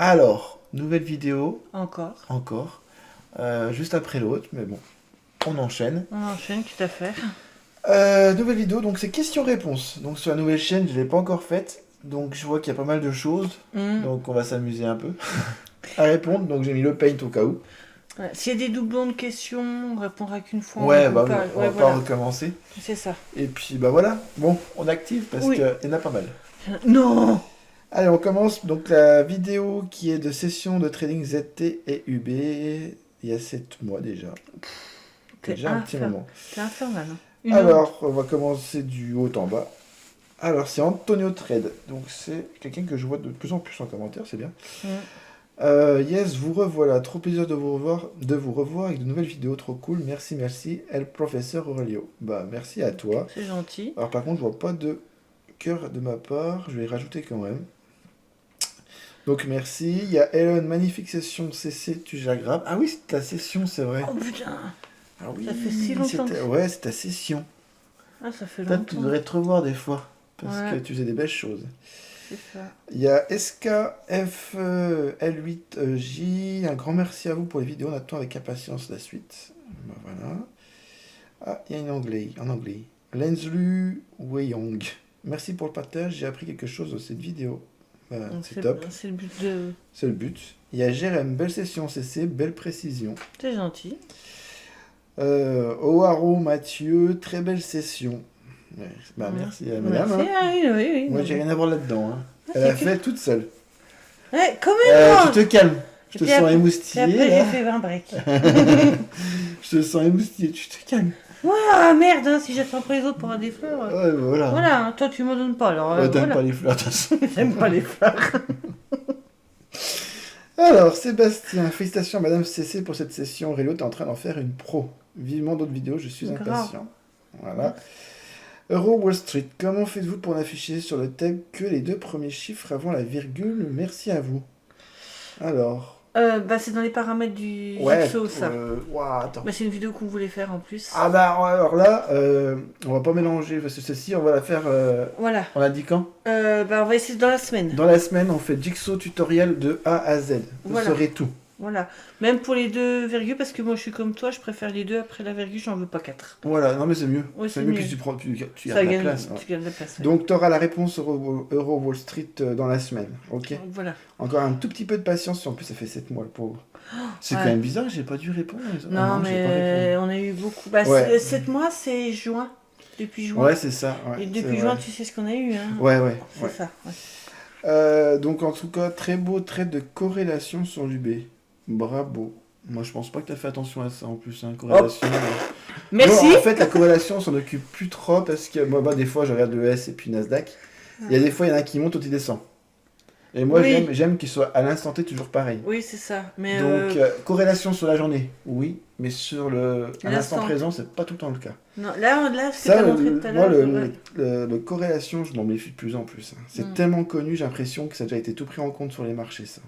Alors, nouvelle vidéo, Encore. encore, juste après l'autre, mais bon, on enchaîne. On enchaîne, tout à fait. Nouvelle vidéo, donc c'est question-réponse. Donc sur la nouvelle chaîne, je ne l'ai pas encore faite, donc je vois qu'il y a pas mal de choses, donc on va s'amuser un peu à répondre. Donc j'ai mis le paint au cas où. Voilà. S'il y a des doublons de questions, on répondra qu'une fois. Ouais, bah on on va pas recommencer. C'est ça. Et puis bah voilà, bon, on active parce Oui. qu'il y en a pas mal. Non. Allez, on commence donc la vidéo qui est de session de trading ZT et UB il y a 7 mois déjà. C'est déjà un petit moment. C'est infernal. Alors, on va commencer du haut en bas. Alors, c'est Antonio Trade. Donc, c'est quelqu'un que je vois de plus en plus en commentaire, c'est bien. Yes, vous revoilà. Trop plaisir de vous revoir avec de nouvelles vidéos. Trop cool. Merci, merci. El Professeur Aurelio. Bah, merci à toi. C'est gentil. Alors, par contre, je vois pas de cœur de ma part. Je vais y rajouter quand même. Donc, merci. Il y a Elon, magnifique session CC, tu gères grave. Ah oui, c'est ta session, c'est vrai. Oh putain. Ah oui, Ça fait si longtemps. Ouais, c'est ta session. Ah, ça fait Peut-être longtemps. tu devrais te revoir des fois. Parce Ouais. que tu faisais des belles choses. C'est ça. Il y a SKFL8J. Un grand merci à vous pour les vidéos. On attend avec impatience la suite. Ben voilà. Ah, il y a en anglais. Lenslu Weiyong. Merci pour le partage. J'ai appris quelque chose de cette vidéo. Ben, c'est top. C'est le but de. C'est le but. Il y a Jérém. Belle session CC. Belle précision. C'est gentil. Oaro Mathieu. Très belle session. Ouais, bah, merci à madame. Merci. Hein. Ah, oui. Moi, j'ai rien à voir là-dedans. Hein. Elle a fait toute seule. Ouais, quand même. Tu te calmes. Je te sens émoustillé. Puis après, là. j'ai fait 20 breaks. Je te sens émoustillé. Tu te calmes. Ouais, ah, merde, hein, si j'attends pas les autres pour avoir des fleurs. Ouais, voilà. Voilà, hein, toi tu m'en donnes pas alors. Ouais, t'aimes voilà. pas les fleurs, de toute façon. J'aime pas les fleurs. Alors, Sébastien, félicitations à Madame CC pour cette session. Aurelio, t'es en train d'en faire une pro. Vivement d'autres vidéos, je suis impatient. Voilà. Euro Wall Street, comment faites-vous pour n'afficher sur le tab que les 2 premiers chiffres avant la virgule? Merci à vous. Alors. Bah c'est dans les paramètres du Ouais, Jigsaw, ça. Attends. Bah, c'est une vidéo qu'on voulait faire en plus. Ah bah alors là, on va pas mélanger, parce que celle-ci, on va la faire... Voilà. On a dit quand? Bah on va essayer dans la semaine. Dans la semaine, on fait Jigsaw tutoriel de A à Z. Vous Voilà. saurez tout. Voilà. Même pour les 2 virgules, parce que moi je suis comme toi, je préfère les 2 après la virgule, j'en veux pas 4. Voilà, non mais c'est mieux. Ouais, c'est c'est mieux mieux. que tu prends, tu Ça gardes la gagne, place. Ouais. tu gagnes la place. Ouais. Donc tu auras la réponse Euro Wall Street dans la semaine, ok? Voilà. Encore un tout petit peu de patience, en plus ça fait 7 mois le pauvre. C'est ouais. quand même bizarre, j'ai pas dû répondre. Non, j'ai pas mais répondu. on a eu beaucoup. Bah, Ouais. 7 mois, c'est juin. Depuis juin. Ouais, c'est ça. Ouais, Et depuis juin, tu sais ce qu'on a eu. Hein. Ouais. C'est ça. Ouais. Donc en tout cas, très beau trait de corrélation sur l'UB. Bravo. Moi je pense pas que tu as fait attention à ça en plus, hein, corrélation. Merci. Non, en fait, la corrélation, on s'en occupe plus trop parce que moi, des fois, je regarde le S et puis Nasdaq. Il y a des fois, il y en a un qui monte, l'autre qui descend. Et moi, Oui. j'aime qu'il soit à l'instant T toujours pareil. Oui, c'est ça. Mais Donc, corrélation sur la journée, oui, mais sur à l'instant présent, c'est pas tout le temps le cas. Non, là c'est Ça, pas montré tout à moi, l'heure. le corrélation, je m'en méfie de plus en plus. Hein. C'est tellement connu, j'ai l'impression que ça a déjà été tout pris en compte sur les marchés, ça.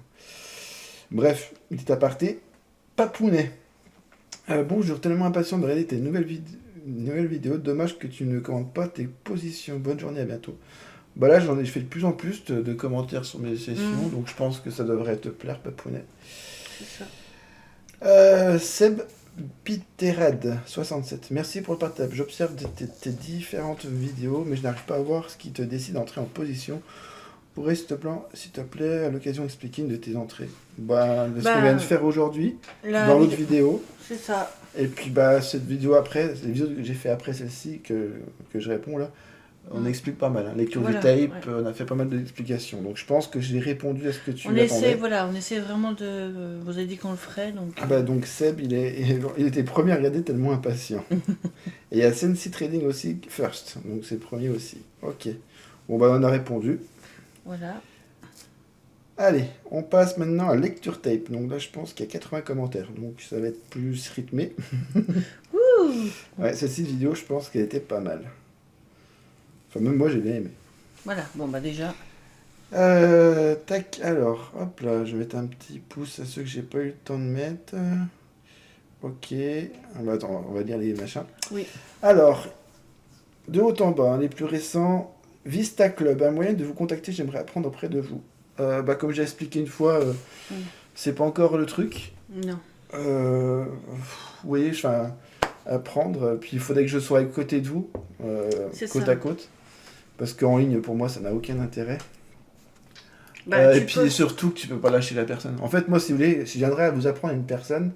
Bref, petit aparté. Papounet. Bonjour, tellement impatient de regarder tes nouvelles vidéos. Dommage que tu ne commentes pas tes positions. Bonne journée, à bientôt. Bah là, j'en ai fait de plus en plus de commentaires sur mes sessions, donc je pense que ça devrait te plaire, Papounet. C'est ça. Seb Piterad 67. Merci pour le partage. J'observe tes différentes vidéos, mais je n'arrive pas à voir ce qui te décide d'entrer en position. Pourrais, s'il te plaît, à l'occasion expliquer une de tes entrées. Ce qu'on vient de faire aujourd'hui, dans l'autre vidéo. C'est ça. Et puis cette vidéo après, les vidéos que j'ai fait après celle-ci, que je réponds là, on explique pas mal. Hein. Lecture du tape, on a fait pas mal d'explications. Donc je pense que j'ai répondu à ce que tu attendais. On essaie vraiment de... Vous avez dit qu'on le ferait, donc... Donc Seb, il était premier à regarder tellement impatient. Et il y a Sensi Trading aussi, first. Donc c'est le premier aussi. Ok. Bon on a répondu. Voilà. Allez, on passe maintenant à lecture tape. Donc là, je pense qu'il y a 80 commentaires. Donc ça va être plus rythmé. Ouais, cette vidéo, je pense qu'elle était pas mal. Enfin, même moi, j'ai bien aimé. Voilà, bon bah déjà. Tac, alors, hop là, je vais mettre un petit pouce à ceux que j'ai pas eu le temps de mettre. Ok. Attends, on va lire les machins. Oui. Alors, de haut en bas, les plus récents... Vista Club, un moyen de vous contacter, j'aimerais apprendre auprès de vous. Comme j'ai expliqué une fois, c'est pas encore le truc. Non. Vous voyez, apprendre. Puis il faudrait que je sois à côté de vous, C'est côte ça. à côte. Parce qu'en ligne, pour moi, ça n'a aucun intérêt. Bah, Et tu puis peux- surtout que tu peux pas lâcher la personne. En fait, moi, si vous voulez, si je viendrais à vous apprendre une personne,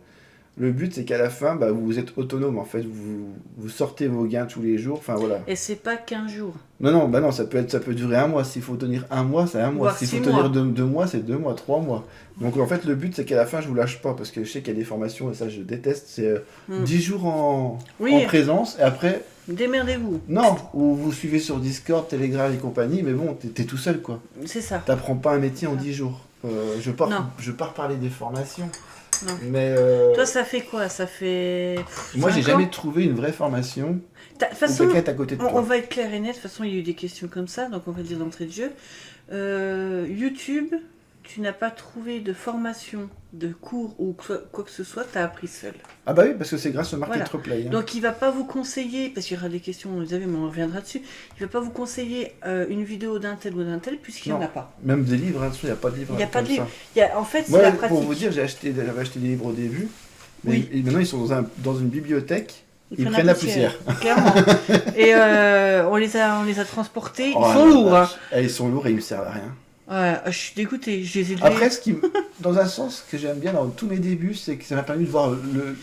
le but c'est qu'à la fin, vous êtes autonome. En fait, vous sortez vos gains tous les jours. Enfin voilà. Et c'est pas 15 jours. Non, ça peut durer un mois. S'il faut tenir un mois, c'est un mois. Voire S'il faut 6 tenir mois. 2 mois, c'est 2 mois, 3 mois. Donc en fait, le but c'est qu'à la fin, je vous lâche pas parce que je sais qu'il y a des formations et ça, je déteste. C'est 10 jours en Oui, présence et après, démerdez-vous. non, ou vous suivez sur Discord, Telegram et compagnie, mais bon, t'es tout seul quoi. C'est ça. T'apprends pas un métier en 10 jours. Je Non. pars parler des formations. Non. Mais Toi, ça fait quoi? Ça fait. moi, j'ai 5 ans? jamais trouvé une vraie formation De toute où façon, quelqu'un est à côté de on toi. va être clair et net. De toute façon, il y a eu des questions comme ça, donc on va dire d'entrée de jeu. YouTube, tu n'as pas trouvé de formation, de cours ou quoi que ce soit, tu as appris seul. Ah bah oui, parce que c'est grâce au Market Voilà. Replay. Hein. Donc il va pas vous conseiller, parce qu'il y aura des questions, vous avez, mais on reviendra dessus, il va pas vous conseiller une vidéo d'un tel ou d'un tel, puisqu'il n'y en Non. a pas. Même des livres, il n'y a pas de livres. Il n'y a pas comme de livre. ça. En fait, c'est Moi, la pratique. pour vous dire, j'avais acheté des livres au début, mais Oui. et maintenant ils sont dans une bibliothèque. Ils prennent prennent la poussière. Clairement. Et on les a transportés. Oh, Ils sont la lourds. Hein. vache. Ils sont lourds et ils me servent à rien. Ouais, je suis dégoûtée. Je les ai levés. Après, dans un sens que j'aime bien dans tous mes débuts, c'est que ça m'a permis de voir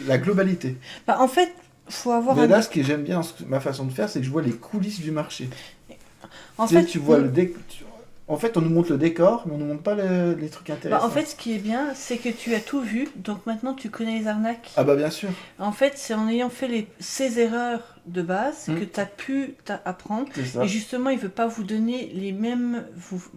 la globalité. Bah, en fait, faut avoir Mais un. là, ce que j'aime bien, ma façon de faire, c'est que je vois les coulisses du marché. En Tu sais, fait, tu vois en fait, on nous montre le décor, mais on nous montre pas les trucs intéressants. en fait, ce qui est bien, c'est que tu as tout vu, donc maintenant tu connais les arnaques. Ah bah bien sûr, En fait, c'est en ayant fait ces erreurs de base que tu as pu apprendre. c'est ça. Et justement, il veut pas vous donner les mêmes.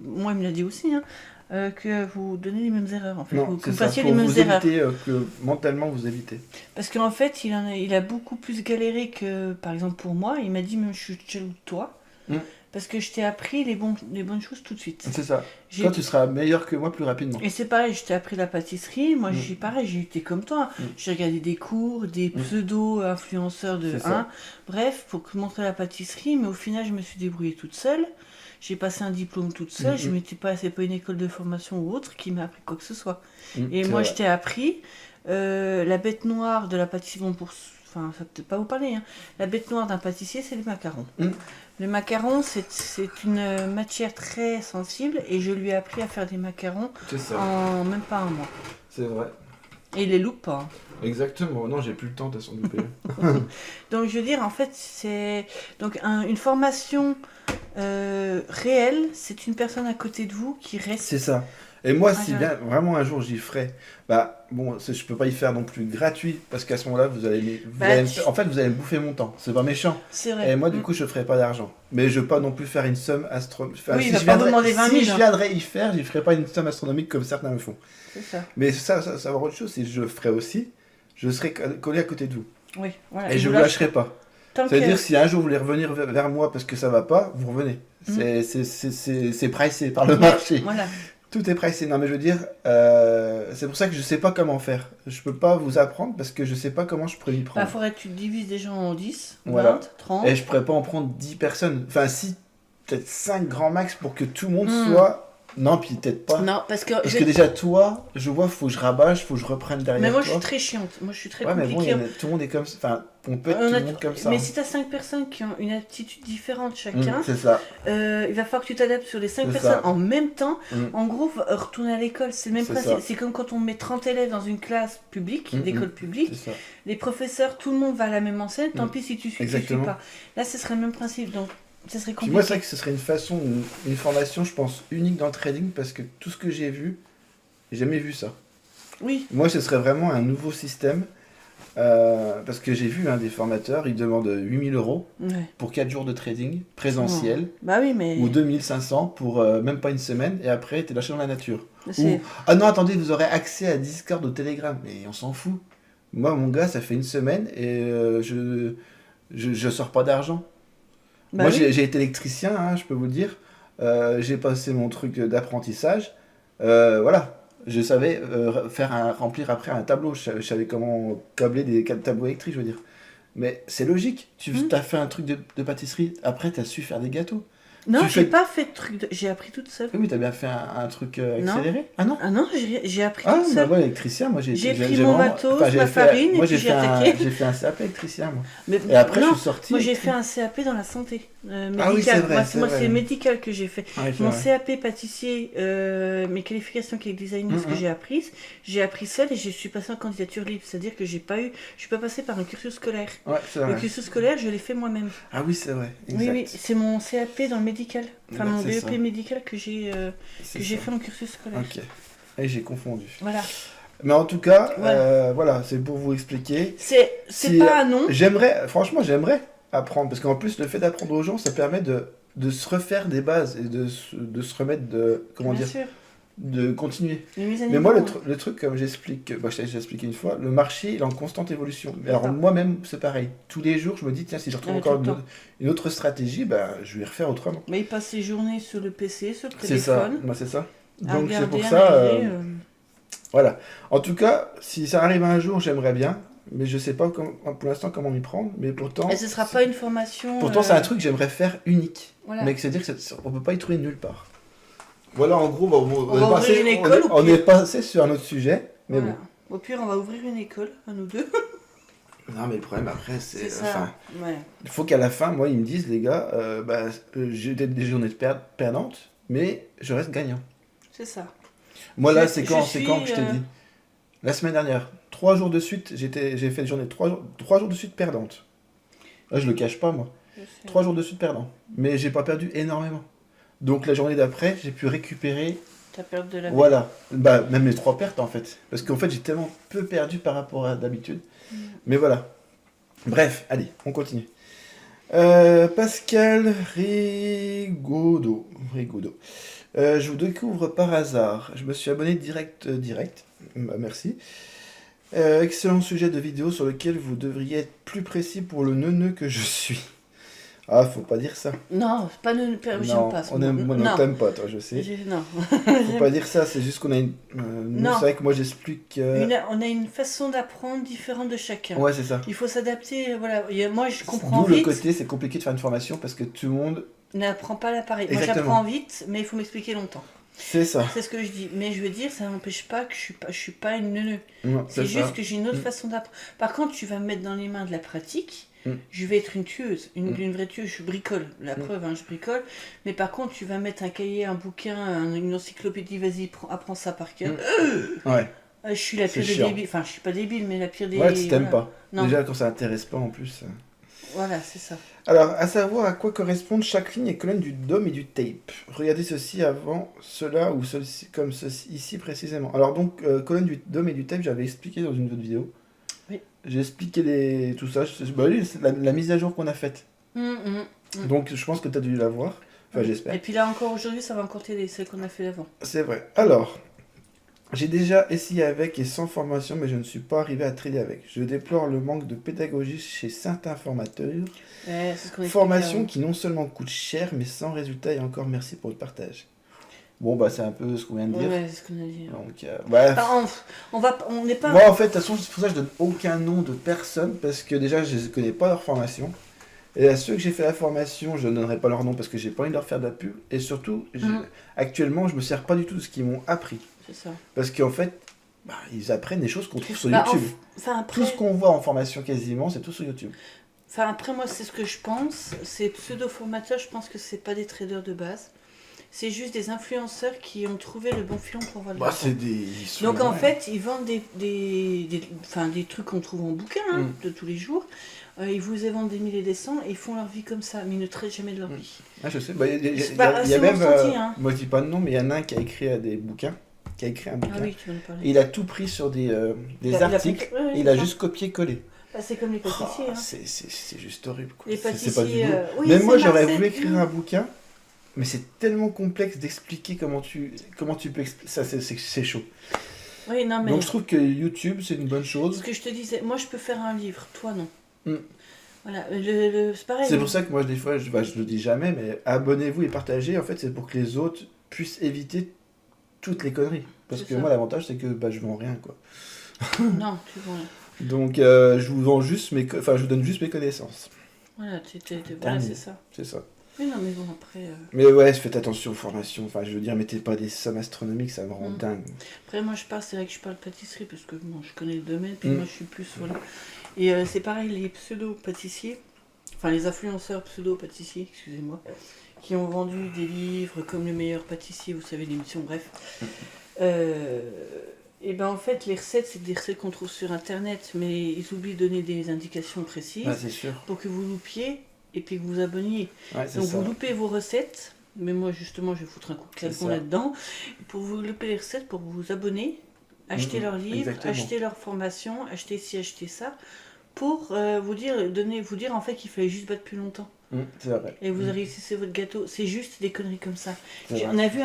Moi, il me l'a dit aussi, hein, que vous donnez les mêmes erreurs. En fait, Non, que c'est vous ça, fassiez pour les mêmes vous erreurs. éviter, que mentalement vous évitez. Parce qu'en fait, il a beaucoup plus galéré que, par exemple, pour moi. Il m'a dit, même, je suis jaloux de toi. Mm. Parce que je t'ai appris les bonnes choses tout de suite. C'est ça. J'ai- Toi, tu seras meilleur que moi plus rapidement. Et c'est pareil, je t'ai appris la pâtisserie. Moi, Mm. j'ai été comme toi. Mm. J'ai regardé des cours, des pseudo-influenceurs de C'est ça. 1. Bref, pour montrer la pâtisserie. Mais au final, je me suis débrouillée toute seule. J'ai passé un diplôme toute seule. Mm. C'est pas une école de formation ou autre qui m'a appris quoi que ce soit. Mm, Et c'est moi, vrai. je t'ai appris la bête noire de la pâtisserie. Bon, enfin, ça va peut-être pas vous parler. Hein. La bête noire d'un pâtissier, c'est les macarons. Mm. Le macaron, c'est une matière très sensible et je lui ai appris à faire des macarons C'est ça. en même pas un mois. C'est vrai. Et il les loupe pas. Hein. Exactement. Non, j'ai plus le temps de s'en louper. Donc je veux dire, en fait, c'est donc une formation réelle, c'est une personne à côté de vous qui reste. C'est ça. Et moi, Ah, si je- bien vraiment un jour j'y ferai, je peux pas y faire non plus gratuit parce qu'à ce moment-là, vous allez en fait, vous allez me bouffer mon temps. C'est pas méchant. C'est vrai. Et moi, du coup, je ferai pas d'argent. Mais je veux pas non plus faire une somme astronomique. Oui, il va pas vous demander 20 000, si je hein. viendrais y faire, j'y ferai pas une somme astronomique comme certains le font. C'est ça. Mais ça va avoir autre chose. Si je le ferai aussi, je serai collé à côté de vous. Oui, voilà. Et je vous vous lâcherai pas. Tant C'est-à-dire, que- si un jour vous voulez revenir vers moi parce que ça va pas, vous revenez. C'est pricé par le marché. Voilà. Tout est pricé. Non, mais je veux dire, c'est pour ça que je sais pas comment faire. Je peux pas vous apprendre parce que je sais pas comment je pourrais m'y Bah, prendre. faudrait que tu divises des gens en 10, 20, Voilà. 30. Et je pourrais pas en prendre 10 personnes. Enfin, si, peut-être 5 grands max pour que tout le monde Hmm. soit. Non, puis peut-être pas. Non, parce que. Parce que déjà, toi, je vois, faut que je rabâche, faut que je reprenne derrière Mais moi, je toi. suis très chiante. Moi, je suis très Ouais, mais bon, compliquée. tout le monde est comme ça. Enfin, on peut être On tout a- le monde comme ça. Mais hein. si tu as 5 personnes qui ont une attitude différente chacun, C'est ça. il va falloir que tu t'adaptes sur les 5 C'est personnes ça. en même temps. Mm. En gros, retourner à l'école, c'est le même C'est principe. ça. C'est comme quand on met 30 élèves dans une classe publique, Mm, d'école publique. C'est ça. Les professeurs, tout le monde va à la même enseigne. Tant Mm. pis si tu suis, Exactement. tu suis pas. Là, ce serait le même principe. Donc, ça serait Puis compliqué. moi, c'est vrai que ce serait une formation, je pense, unique dans le trading parce que tout ce que j'ai vu, j'ai jamais vu ça. Oui, Moi, ce serait vraiment un nouveau système parce que j'ai vu des formateurs, ils demandent 8000 € ouais. pour 4 jours de trading présentiel Bah oui, mais. ou 2500 pour même pas une semaine et après, t'es lâché dans la nature. c'est- Ou, ah non, attendez, vous aurez accès à Discord, au Telegram. Mais on s'en fout. Moi, mon gars, ça fait une semaine et je sors pas d'argent. Bah Moi, oui. j'ai été électricien, hein, je peux vous le dire. J'ai passé mon truc d'apprentissage. Voilà. Je savais remplir après un tableau. Je savais comment câbler des tableaux électriques, je veux dire. Mais c'est logique. Tu as fait un truc de pâtisserie. Après, tu as su faire des gâteaux. Non, Tu j'ai fais- pas fait de truc. J'ai appris toute seule. Oui, mais t'as bien fait un truc Non. accéléré. Ah non? Ah non, j'ai appris Ah, toute bah seule. moi, électricien, moi J'ai pris j'ai mon vraiment. matos, Enfin, ma farine, moi, et puis j'ai attaqué. j'ai fait un CAP électricien, moi. Mais Et après, non, je suis sorti. moi j'ai fait un CAP dans la santé, Ah oui, c'est médical. vrai, Moi, c'est moi, vrai. c'est médical que j'ai fait. Ouais, c'est Mon vrai. CAP pâtissier, mes qualifications cake designer, ce que j'ai appris seule et je suis passée en candidature libre. C'est-à-dire que je suis pas passée par un cursus scolaire. Ouais, c'est Le vrai. cursus scolaire, je l'ai fait moi-même. Ah oui, c'est vrai. Oui, oui, Exact. c'est mon CAP dans le médical. Enfin, Ouais, mon c'est BEP ça. médical que j'ai C'est que j'ai ça. fait en cursus scolaire. Ok. Et j'ai confondu. Voilà. Mais en tout cas, Voilà. voilà, c'est pour vous expliquer. C'est Si, pas un nom. Franchement, j'aimerais apprendre. Parce qu'en plus, le fait d'apprendre aux gens, ça permet de se refaire des bases et de se remettre de. Comment Bien dire? sûr. De continuer. Les mises à Mais moi, niveau, le truc, comme j'explique, bah, je t'ai déjà expliqué une fois, le marché, il est en constante évolution. Mais alors, D'accord. moi-même, c'est pareil. Tous les jours, je me dis, tiens, si je retrouve Ouais, encore tout le temps. une autre stratégie, bah, je vais refaire autrement. Mais il passe ses journées sur le PC, sur le C'est ça. téléphone. Moi, c'est ça. À Donc, c'est regarder, pour à ça. regarder, Voilà. En tout cas, si ça arrive un jour, j'aimerais bien. Mais je sais pas pour l'instant comment m'y prendre. Mais pourtant. Et ce sera pas une formation. Pourtant, c'est un truc que j'aimerais faire unique. Voilà. Mais c'est-à-dire qu'on peut pas y trouver nulle part. Voilà, en gros, on va est passé, ouvrir une école, on ou est passé sur un autre sujet. Mais Voilà. Au pire, on va ouvrir une école, à nous deux. bon. Non, mais le problème après, C'est c'est. ça. Enfin, Ouais. il faut qu'à la fin, moi, ils me disent, les gars, j'ai des journées perdantes, mais je reste gagnant. C'est ça. Moi, là, Je c'est quand suis, que je t'ai dit? La semaine dernière. 3 jours de suite, j'ai fait des journées 3 jours de suite perdantes. Là, je le cache pas, moi. Je sais. 3 jours de suite perdants. Mais j'ai pas perdu énormément. Donc la journée d'après, j'ai pu récupérer. Ta perte de la vie. Voilà. Bah, même les 3 pertes en fait. Parce qu'en fait, j'ai tellement peu perdu par rapport à d'habitude. Mais voilà. Bref, allez, on continue. Pascal Rigaudot. Je vous découvre par hasard. Je me suis abonné direct. Bah, merci. Excellent sujet de vidéo sur lequel vous devriez être plus précis pour le neuneu que je suis. Ah, faut pas dire ça. Non, c'est pas nous. J'aime Non, pas ce on mot. aime, moi, Non. non, t'aimes pas, toi, je sais. Non. Faut pas dire ça, c'est juste qu'on a une. Nous, Non. c'est vrai que moi, j'explique. On a une façon d'apprendre différente de chacun. Ouais, c'est ça. Il faut s'adapter. Voilà. Moi, je comprends D'où le vite. côté, c'est compliqué de faire une formation parce que tout le monde. N'apprends pas l'appareil. Moi, Exactement. j'apprends vite, mais il faut m'expliquer longtemps. C'est ça. C'est ce que je dis. Mais je veux dire, ça n'empêche pas que je suis pas une neuneu. Non, C'est ça. juste que j'ai une autre Mm. façon d'apprendre. Par contre, tu vas me mettre dans les mains de la pratique. Mm. Je vais être une tueuse, Mm. une vraie tueuse. Je bricole. La Mm. preuve, hein, je bricole. Mais par contre, tu vas mettre un cahier, un bouquin, une encyclopédie. Vas-y, apprends ça par cœur. Ouais. Je suis la pire C'est des chiant. débiles. Enfin, je suis pas débile, mais la pire des. Ouais, tu t'aimes voilà. pas. Non. Déjà, quand ça intéresse pas en plus. Voilà, c'est ça. Alors, à savoir à quoi correspondent chaque ligne et colonne du DOM et du tape. Regardez ceci avant cela ou ceci, comme ceci ici précisément. Alors donc, colonne du DOM et du tape, j'avais expliqué dans une autre vidéo. Oui. J'ai expliqué tout ça. Bah oui, c'est la mise à jour qu'on a faite. Mm. Donc je pense que tu as dû la voir. Enfin, j'espère. Et puis là encore aujourd'hui, ça va encore t'aider, celle qu'on a fait avant. C'est vrai. Alors, j'ai déjà essayé avec et sans formation, mais je ne suis pas arrivé à trader avec. Je déplore le manque de pédagogie chez certains formateurs. Ouais, c'est ce qu'on Formation expliquait qui non seulement coûte cher, mais sans résultat, et encore merci pour le partage. Bon, bah c'est un peu ce qu'on vient de avant. dire. Ouais, c'est ce qu'on a dit. Donc, bref. Enfin, on n'est pas. Moi, en fait, de toute façon, c'est pour ça que je donne aucun nom de personne, parce que déjà, je ne connais pas leur formation. Et à ceux que j'ai fait la formation, je ne donnerai pas leur nom parce que j'ai pas envie de leur faire de la pub. Et surtout, actuellement, je me sers pas du tout de ce qu'ils m'ont appris. C'est ça. Parce qu'en fait, bah, ils apprennent des choses qu'on trouve sur Bah, YouTube. Enfin, après, Tout ce qu'on voit en formation quasiment, c'est tout sur YouTube. enfin, après, moi, c'est ce que je pense. Ces pseudo-formateurs, je pense que c'est pas des traders de base. C'est juste des influenceurs qui ont trouvé le bon filon pour vendre Bah, leur c'est compte. ils sont- Donc en ouais. fait, ils vendent des trucs qu'on trouve en bouquin hein, de tous les jours. Ils vous vendent des milliers et des cents et ils font leur vie comme ça, mais ils ne traitent jamais de leur vie. Ah, je sais. Bah, il y a, C'est pas- il y a c'est même. mon ressenti, hein. Moi, je dis pas de nom, mais il y en a un qui a écrit des bouquins. Qui a écrit un bouquin. Ah oui, tu vas nous parler. Et il a tout pris sur des Il a articles. pris- ouais, ouais, et il a c'est ça. juste copié-collé. Bah, c'est comme les pâtissiers. Oh, hein. c'est juste horrible. Quoi. Les C'est pas du pâtissiers. boulot. Oui, Même c'est moi, j'aurais Marcel. voulu écrire un bouquin, mais c'est tellement complexe d'expliquer comment tu peux expliquer. Ça, c'est chaud. Oui, non, mais. Donc, je trouve que YouTube, c'est une bonne Ce chose. que je te disais, moi je peux faire un livre, toi non. Mm. Voilà, c'est pareil. C'est pour ça que moi, des fois, je le dis jamais, mais abonnez-vous et partagez. En fait, c'est pour que les autres puissent éviter toutes les conneries. Parce C'est que ça. moi, l'avantage, c'est que je vends rien, quoi. Non, tu vois. Donc, je vous vends juste je vous donne juste mes connaissances. Voilà, voilà, Terminé. c'est ça. C'est ça. Oui, non, mais bon, après... Mais ouais, faites attention aux formations. Enfin, je veux dire, mettez pas des sommes astronomiques, ça me rend dingue. Après, moi, c'est vrai que je parle pâtisserie, parce que bon, je connais le domaine, puis Mm. moi, je suis plus... Voilà. Et c'est pareil, les pseudo-pâtissiers, enfin, les influenceurs pseudo-pâtissiers, excusez-moi, qui ont vendu des livres comme Le meilleur pâtissier, vous savez, l'émission, bref. Et ben en fait, les recettes, c'est des recettes qu'on trouve sur Internet, mais ils oublient de donner des indications précises Ouais, c'est sûr. pour que vous loupiez et puis que vous abonniez. Ouais, c'est Donc ça. vous loupez vos recettes, mais moi justement, je vais foutre un coup de C'est claquon ça. là-dedans, pour vous louper les recettes, pour vous abonner, acheter leurs livres, exactement. acheter leurs formations, acheter ci, acheter ça, pour vous dire en fait qu'il fallait juste battre plus longtemps. C'est vrai. Et vous réussissez votre gâteau. C'est juste des conneries comme ça. C'est vrai. On a vu,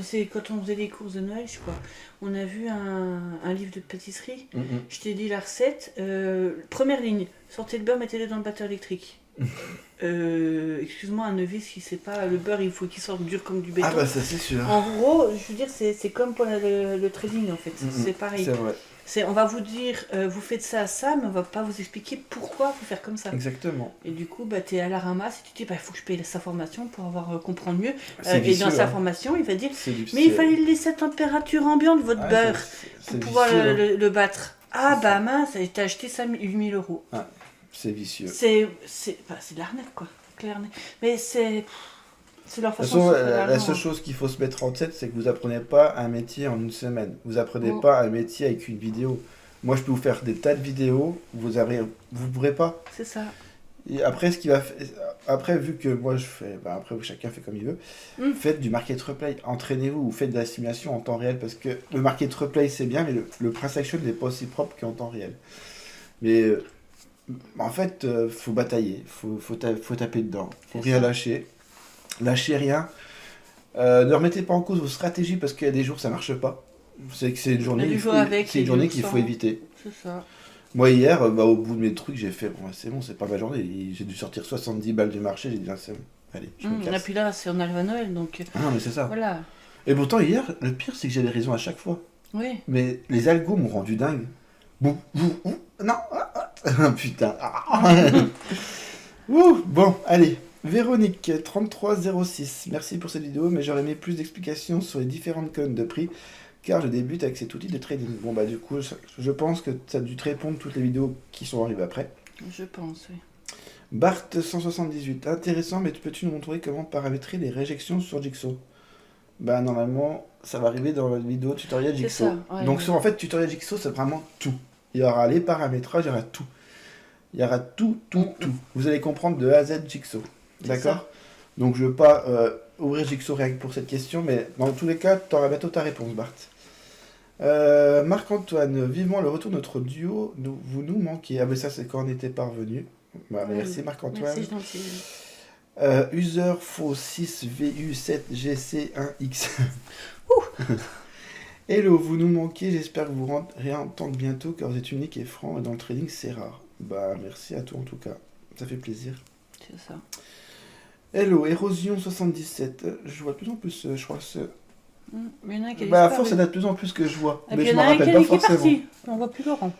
c'est quand on faisait des courses de Noël, je crois, on a vu un livre de pâtisserie. Je t'ai dit la recette. Première ligne, sortez le beurre, mettez-le dans le batteur électrique. Excuse-moi, un novice qui sait pas, le beurre il faut qu'il sorte dur comme du béton. Ah bah ça c'est sûr. En gros, je veux dire, c'est comme pour le trading en fait. C'est pareil. C'est vrai. On va vous dire, vous faites ça, mais on va pas vous expliquer pourquoi faut faire comme ça. Exactement. Et du coup, t'es à la ramasse et tu te dis, il faut que je paye sa formation pour comprendre mieux. C'est Et vicieux, dans sa hein. formation, il va dire, C'est du- mais il fallait le laisser à température ambiante, votre Ouais, beurre, c'est pour pouvoir vicieux, hein. le battre. Ah C'est bah ça. mince, t'as acheté ça 8000 euros. C'est vicieux. C'est de l'arnaque, quoi. Clair. Mais c'est leur De toute façon façon, de se faire la l'argent, seule hein. chose qu'il faut se mettre en tête, c'est que vous apprenez pas un métier en une semaine. Vous apprenez Mm. pas un métier avec une vidéo. Moi, je peux vous faire des tas de vidéos, vous pourrez pas. C'est ça. Et après, après, vu que moi je fais, après chacun fait comme il veut, faites du market replay, entraînez-vous ou faites de la simulation en temps réel parce que le market replay c'est bien, mais le press action n'est pas aussi propre qu'en temps réel. Mais en fait, faut batailler, faut taper dedans, faut C'est rien ça. lâcher, lâchez rien. Ne remettez pas en cause vos stratégies parce qu'il y a des jours ça marche pas. C'est que c'est une journée, du jour avec, c'est une et journée du qu'il jour faut sans. éviter. C'est ça. Moi hier, au bout de mes trucs, j'ai fait bon, c'est bon, c'est pas ma journée. J'ai dû sortir 70 balles du marché, j'ai dit ah, c'est bon, allez, je me Et casse. puis là, on arrive à Noël, donc Ah non, mais c'est ça. voilà. Et pourtant hier, le pire c'est que j'avais raison à chaque fois. Oui. Mais les algos m'ont rendu dingue. Non, putain. Ouh, bon, allez. Véronique, 3306, merci pour cette vidéo, mais j'aurais aimé plus d'explications sur les différentes colonnes de prix, car je débute avec cet outil de trading. Bon bah du coup, je pense que ça a dû te répondre toutes les vidéos qui sont arrivées après. Je pense, oui. Bart 178, intéressant, mais peux-tu nous montrer comment paramétrer les réjections sur Jigsaw? Bah normalement, ça va arriver dans la vidéo tutoriel Jigsaw. ça, ouais, Donc ouais. en fait, tutoriel Jigsaw, c'est vraiment tout. Il y aura les paramétrages, il y aura tout. Il y aura tout. Vous allez comprendre de A à Z Jigsaw. D'accord? ça. Donc je ne veux pas ouvrir Jigsaw rien que pour cette question, mais dans tous les cas, tu auras bientôt ta réponse, Bart. Marc-Antoine, vivement le retour de notre duo, vous nous manquez. Ah ben ça c'est quand on était parvenu. Bah, Ouais, merci Marc-Antoine. Merci, gentil. User faux 6 VU7GC1X. Hello, vous nous manquez, j'espère que vous réentendre bientôt car vous êtes unique et franc et dans le trading c'est rare. Bah merci à toi en tout cas, ça fait plaisir. C'est ça. Hello, Érosion77, je vois de plus en plus, je crois que ce... Mais il y en a un qui a Bah à disparu. force, il y en a de plus en plus que je vois, Et mais puis je il y en m'en a un rappelle qui pas est forcément. parti. On voit plus Laurent.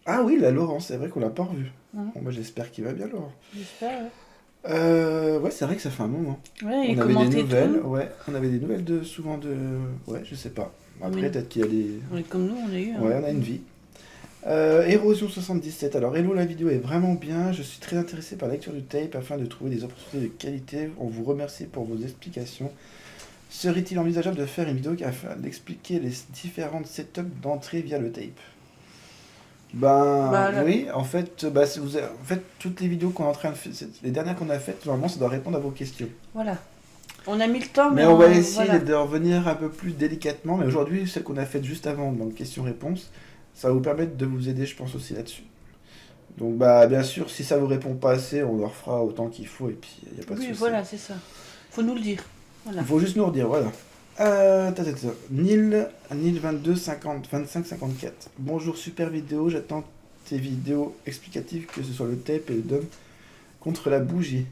Ah oui, la Laurent, c'est vrai qu'on l'a pas revu. Mhm. Bon, moi j'espère qu'il va bien Laurent. J'espère, ouais. Ouais, c'est vrai que ça fait un moment. Ouais, il On avait des commentait nouvelles, tout. ouais, on avait des nouvelles souvent de... Ouais, je sais pas. Après, Oui. peut-être qu'il y a des... On est comme nous, on a eu. hein. Ouais, on a une vie. Érosion77, alors hello, la vidéo est vraiment bien, je suis très intéressé par la lecture du tape afin de trouver des opportunités de qualité, on vous remercie pour vos explications. Serait-il envisageable de faire une vidéo afin d'expliquer les différentes setups d'entrée via le tape? Bah, là- Oui, en fait, en fait, toutes les vidéos qu'on est en train de faire, les dernières qu'on a faites, normalement ça doit répondre à vos questions. Voilà. On a mis le temps, Mais on va essayer voilà. de revenir un peu plus délicatement. Mais aujourd'hui, celle qu'on a faite juste avant, donc question-réponse, ça va vous permettre de vous aider, je pense, aussi là-dessus. Donc, bah, bien sûr, si ça vous répond pas assez, on en refera autant qu'il faut et puis il n'y a pas de Oui, souci. voilà, c'est ça. Faut nous le dire. Voilà. Il faut juste nous redire, voilà. Nil 22 50 25 54. Bonjour, super vidéo. J'attends tes vidéos explicatives, que ce soit le tape et le dôme contre la bougie.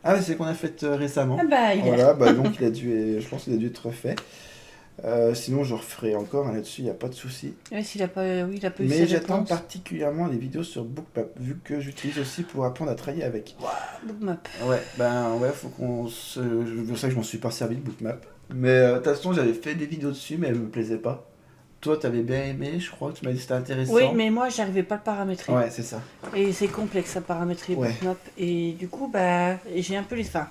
Ah, c'est qu'on a fait récemment. Ah bah, hier. Voilà, bah donc il a dû, je pense qu'il a dû être refait. Sinon, je referai encore là-dessus, il n'y a pas de souci. Ouais, s'il a pas, oui, il a pas eu Mais ses j'attends réponses. particulièrement les vidéos sur Bookmap, vu que j'utilise aussi pour apprendre à travailler avec. Bookmap. Ouais, ben ouais, faut qu'on se... C'est pour ça que je m'en suis pas servi de Bookmap. Mais de toute façon, j'avais fait des vidéos dessus, mais elles me plaisaient pas. Toi, t'avais bien aimé, je crois que tu m'as dit que c'était intéressant. Oui, mais moi, j'arrivais pas à le paramétrer. Ouais, c'est ça. Et c'est complexe à paramétrer Ouais. Bookmap. Et du coup, bah, j'ai un peu les. Enfin,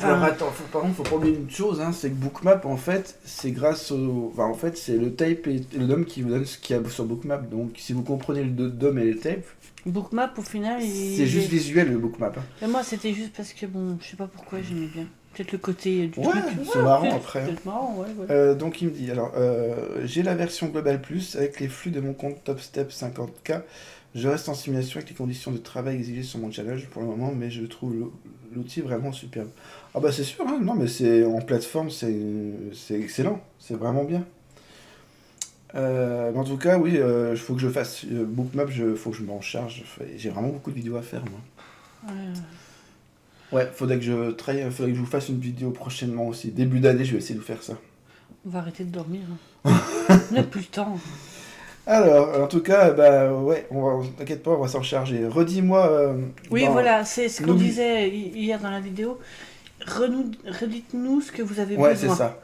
Alors attends, par contre, faut pas oublier une chose, hein, c'est que Bookmap, en fait, c'est grâce au... Enfin, en fait, c'est le type et le DOM qui vous donne ce qu'il y a sur Bookmap. Donc, si vous comprenez le DOM et le type, Bookmap, au final, c'est juste visuel, le Bookmap. Hein. Et moi, c'était juste parce que, bon, je sais pas pourquoi j'aimais bien. Peut-être le côté du Ouais, truc. c'est marrant peut-être- après. Peut-être marrant, ouais. Donc il me dit, alors, j'ai la version Global Plus avec les flux de mon compte TopStep 50K. Je reste en simulation avec les conditions de travail exigées sur mon challenge pour le moment, mais je trouve l'outil vraiment superbe. Ah bah c'est sûr, hein, non mais c'est en plateforme, c'est excellent, c'est vraiment bien. Mais en tout cas, oui, il faut que je fasse Bookmap, faut que je m'en charge. J'ai vraiment beaucoup de vidéos à faire, moi. Ouais. Ouais, faudrait que je vous fasse une vidéo prochainement aussi. Début d'année, je vais essayer de faire ça. On va arrêter de dormir. Hein. On n'a plus le temps. Alors, en tout cas, bah ouais, t'inquiète pas, on va s'en charger. Redis-moi. Oui, voilà, c'est ce qu'on n'oublie- disait hier dans la vidéo. Redites-nous ce que vous avez Ouais, besoin. c'est ça.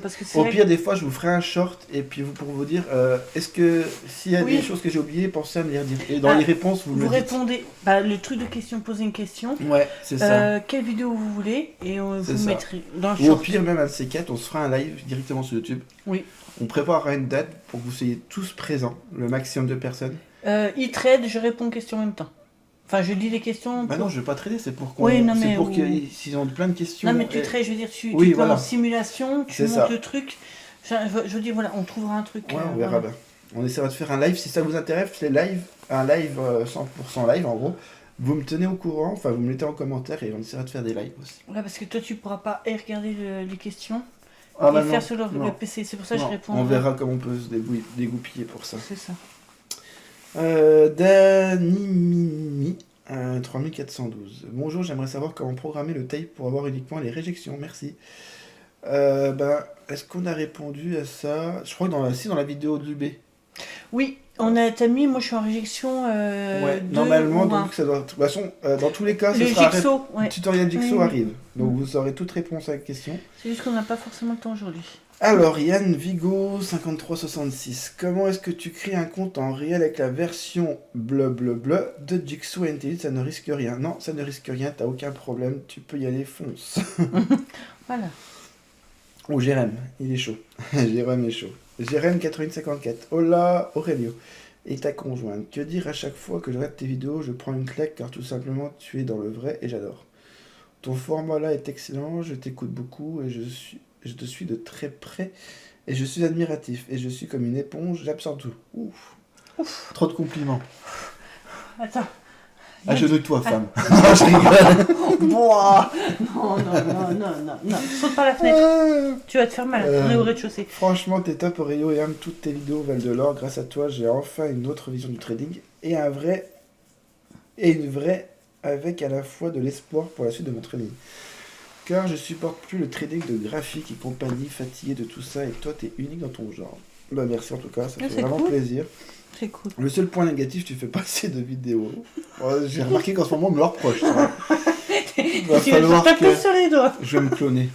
Parce que c'est Au vrai pire, des fois, je vous ferai un short et puis pour vous dire, est-ce que s'il y a Oui. des choses que j'ai oubliées, pensez à me les redire. Et dans Ah, les réponses, vous vous me dites. répondez. Bah, le truc de question, poser une question. Ouais, c'est ça. Quelle vidéo vous voulez et C'est vous ça. mettrez dans le Ou au short. pire, même un de ces quatre, on se fera un live directement sur YouTube. Oui. On préparera une date pour que vous soyez tous présents, le maximum de personnes. Il trade, je réponds aux questions en même temps. Enfin, je lis les questions. Bah pour- non, je vais pas trader, c'est pour qu'on. Oui, non, c'est mais pour ou- s'ils ont plein de questions. Non, mais tu et- trades, je veux dire, tu Oui, te mets voilà. en simulation, tu C'est montes ça. le truc. Je veux dire, voilà, on trouvera un truc. Ouais, on verra voilà. bien. On essaiera de faire un live. Si ça vous intéresse, les lives, un live 100% live en gros, vous me tenez au courant, enfin vous me mettez en commentaire et on essaiera de faire des lives aussi. Ouais, parce que toi, tu pourras pas regarder les questions Ah et bah faire non, sur le non. PC. C'est pour ça que Non, je réponds. on verra comment on peut se dégoupiller pour ça. C'est ça. Danimini 3412. Bonjour, j'aimerais savoir comment programmer le tape pour avoir uniquement les réjections. Merci. Est-ce qu'on a répondu à ça? Je crois que dans la vidéo de l'UB. Oui, t'as mis, moi je suis en réjection. Ouais, deux normalement, ou un. donc ça doit. De toute façon, dans tous les cas, ce Le sera Jigsaw, ouais. le tutoriel Jigsaw Oui. arrive. Donc Mm. vous aurez toute réponse à la question. C'est juste qu'on n'a pas forcément le temps aujourd'hui. Alors, Yann Vigo 5366. Comment est-ce que tu crées un compte en réel avec la version bleu de Jigsaw NTL? Ça ne risque rien. Non, ça ne risque rien, t'as aucun problème, tu peux y aller, fonce. Voilà. Oh, Jérém, il est chaud. Jérém est chaud. Jérém 8854. Hola, Aurelio. Et ta conjointe. Que dire à chaque fois que je regarde tes vidéos, je prends une claque car tout simplement tu es dans le vrai et j'adore. Ton format là est excellent, je t'écoute beaucoup et je te suis de très près et je suis admiratif et je suis comme une éponge, j'absorbe tout. Ouf. Trop de compliments. Attends. Agenouille-toi, femme. Non, je rigole. Boah. Non. Saute par la fenêtre. Tu vas te faire mal. On est au rez-de-chaussée. Franchement, t'es top, Aurélio, et aime toutes tes vidéos valent de l'or. Grâce à toi, j'ai enfin une autre vision du trading et une vraie avec à la fois de l'espoir pour la suite de mon trading. Car je supporte plus le trading de graphiques et compagnie, fatigué de tout ça, et toi, t'es unique dans ton genre. Bah merci en tout cas, ça fait c'est vraiment cool. plaisir. C'est cool. Le seul point négatif, tu fais pas assez de vidéos. J'ai remarqué qu'en ce moment, on me le reproche. Ça. Va Tu vas te falloir taper que sur les doigts. je vais me cloner.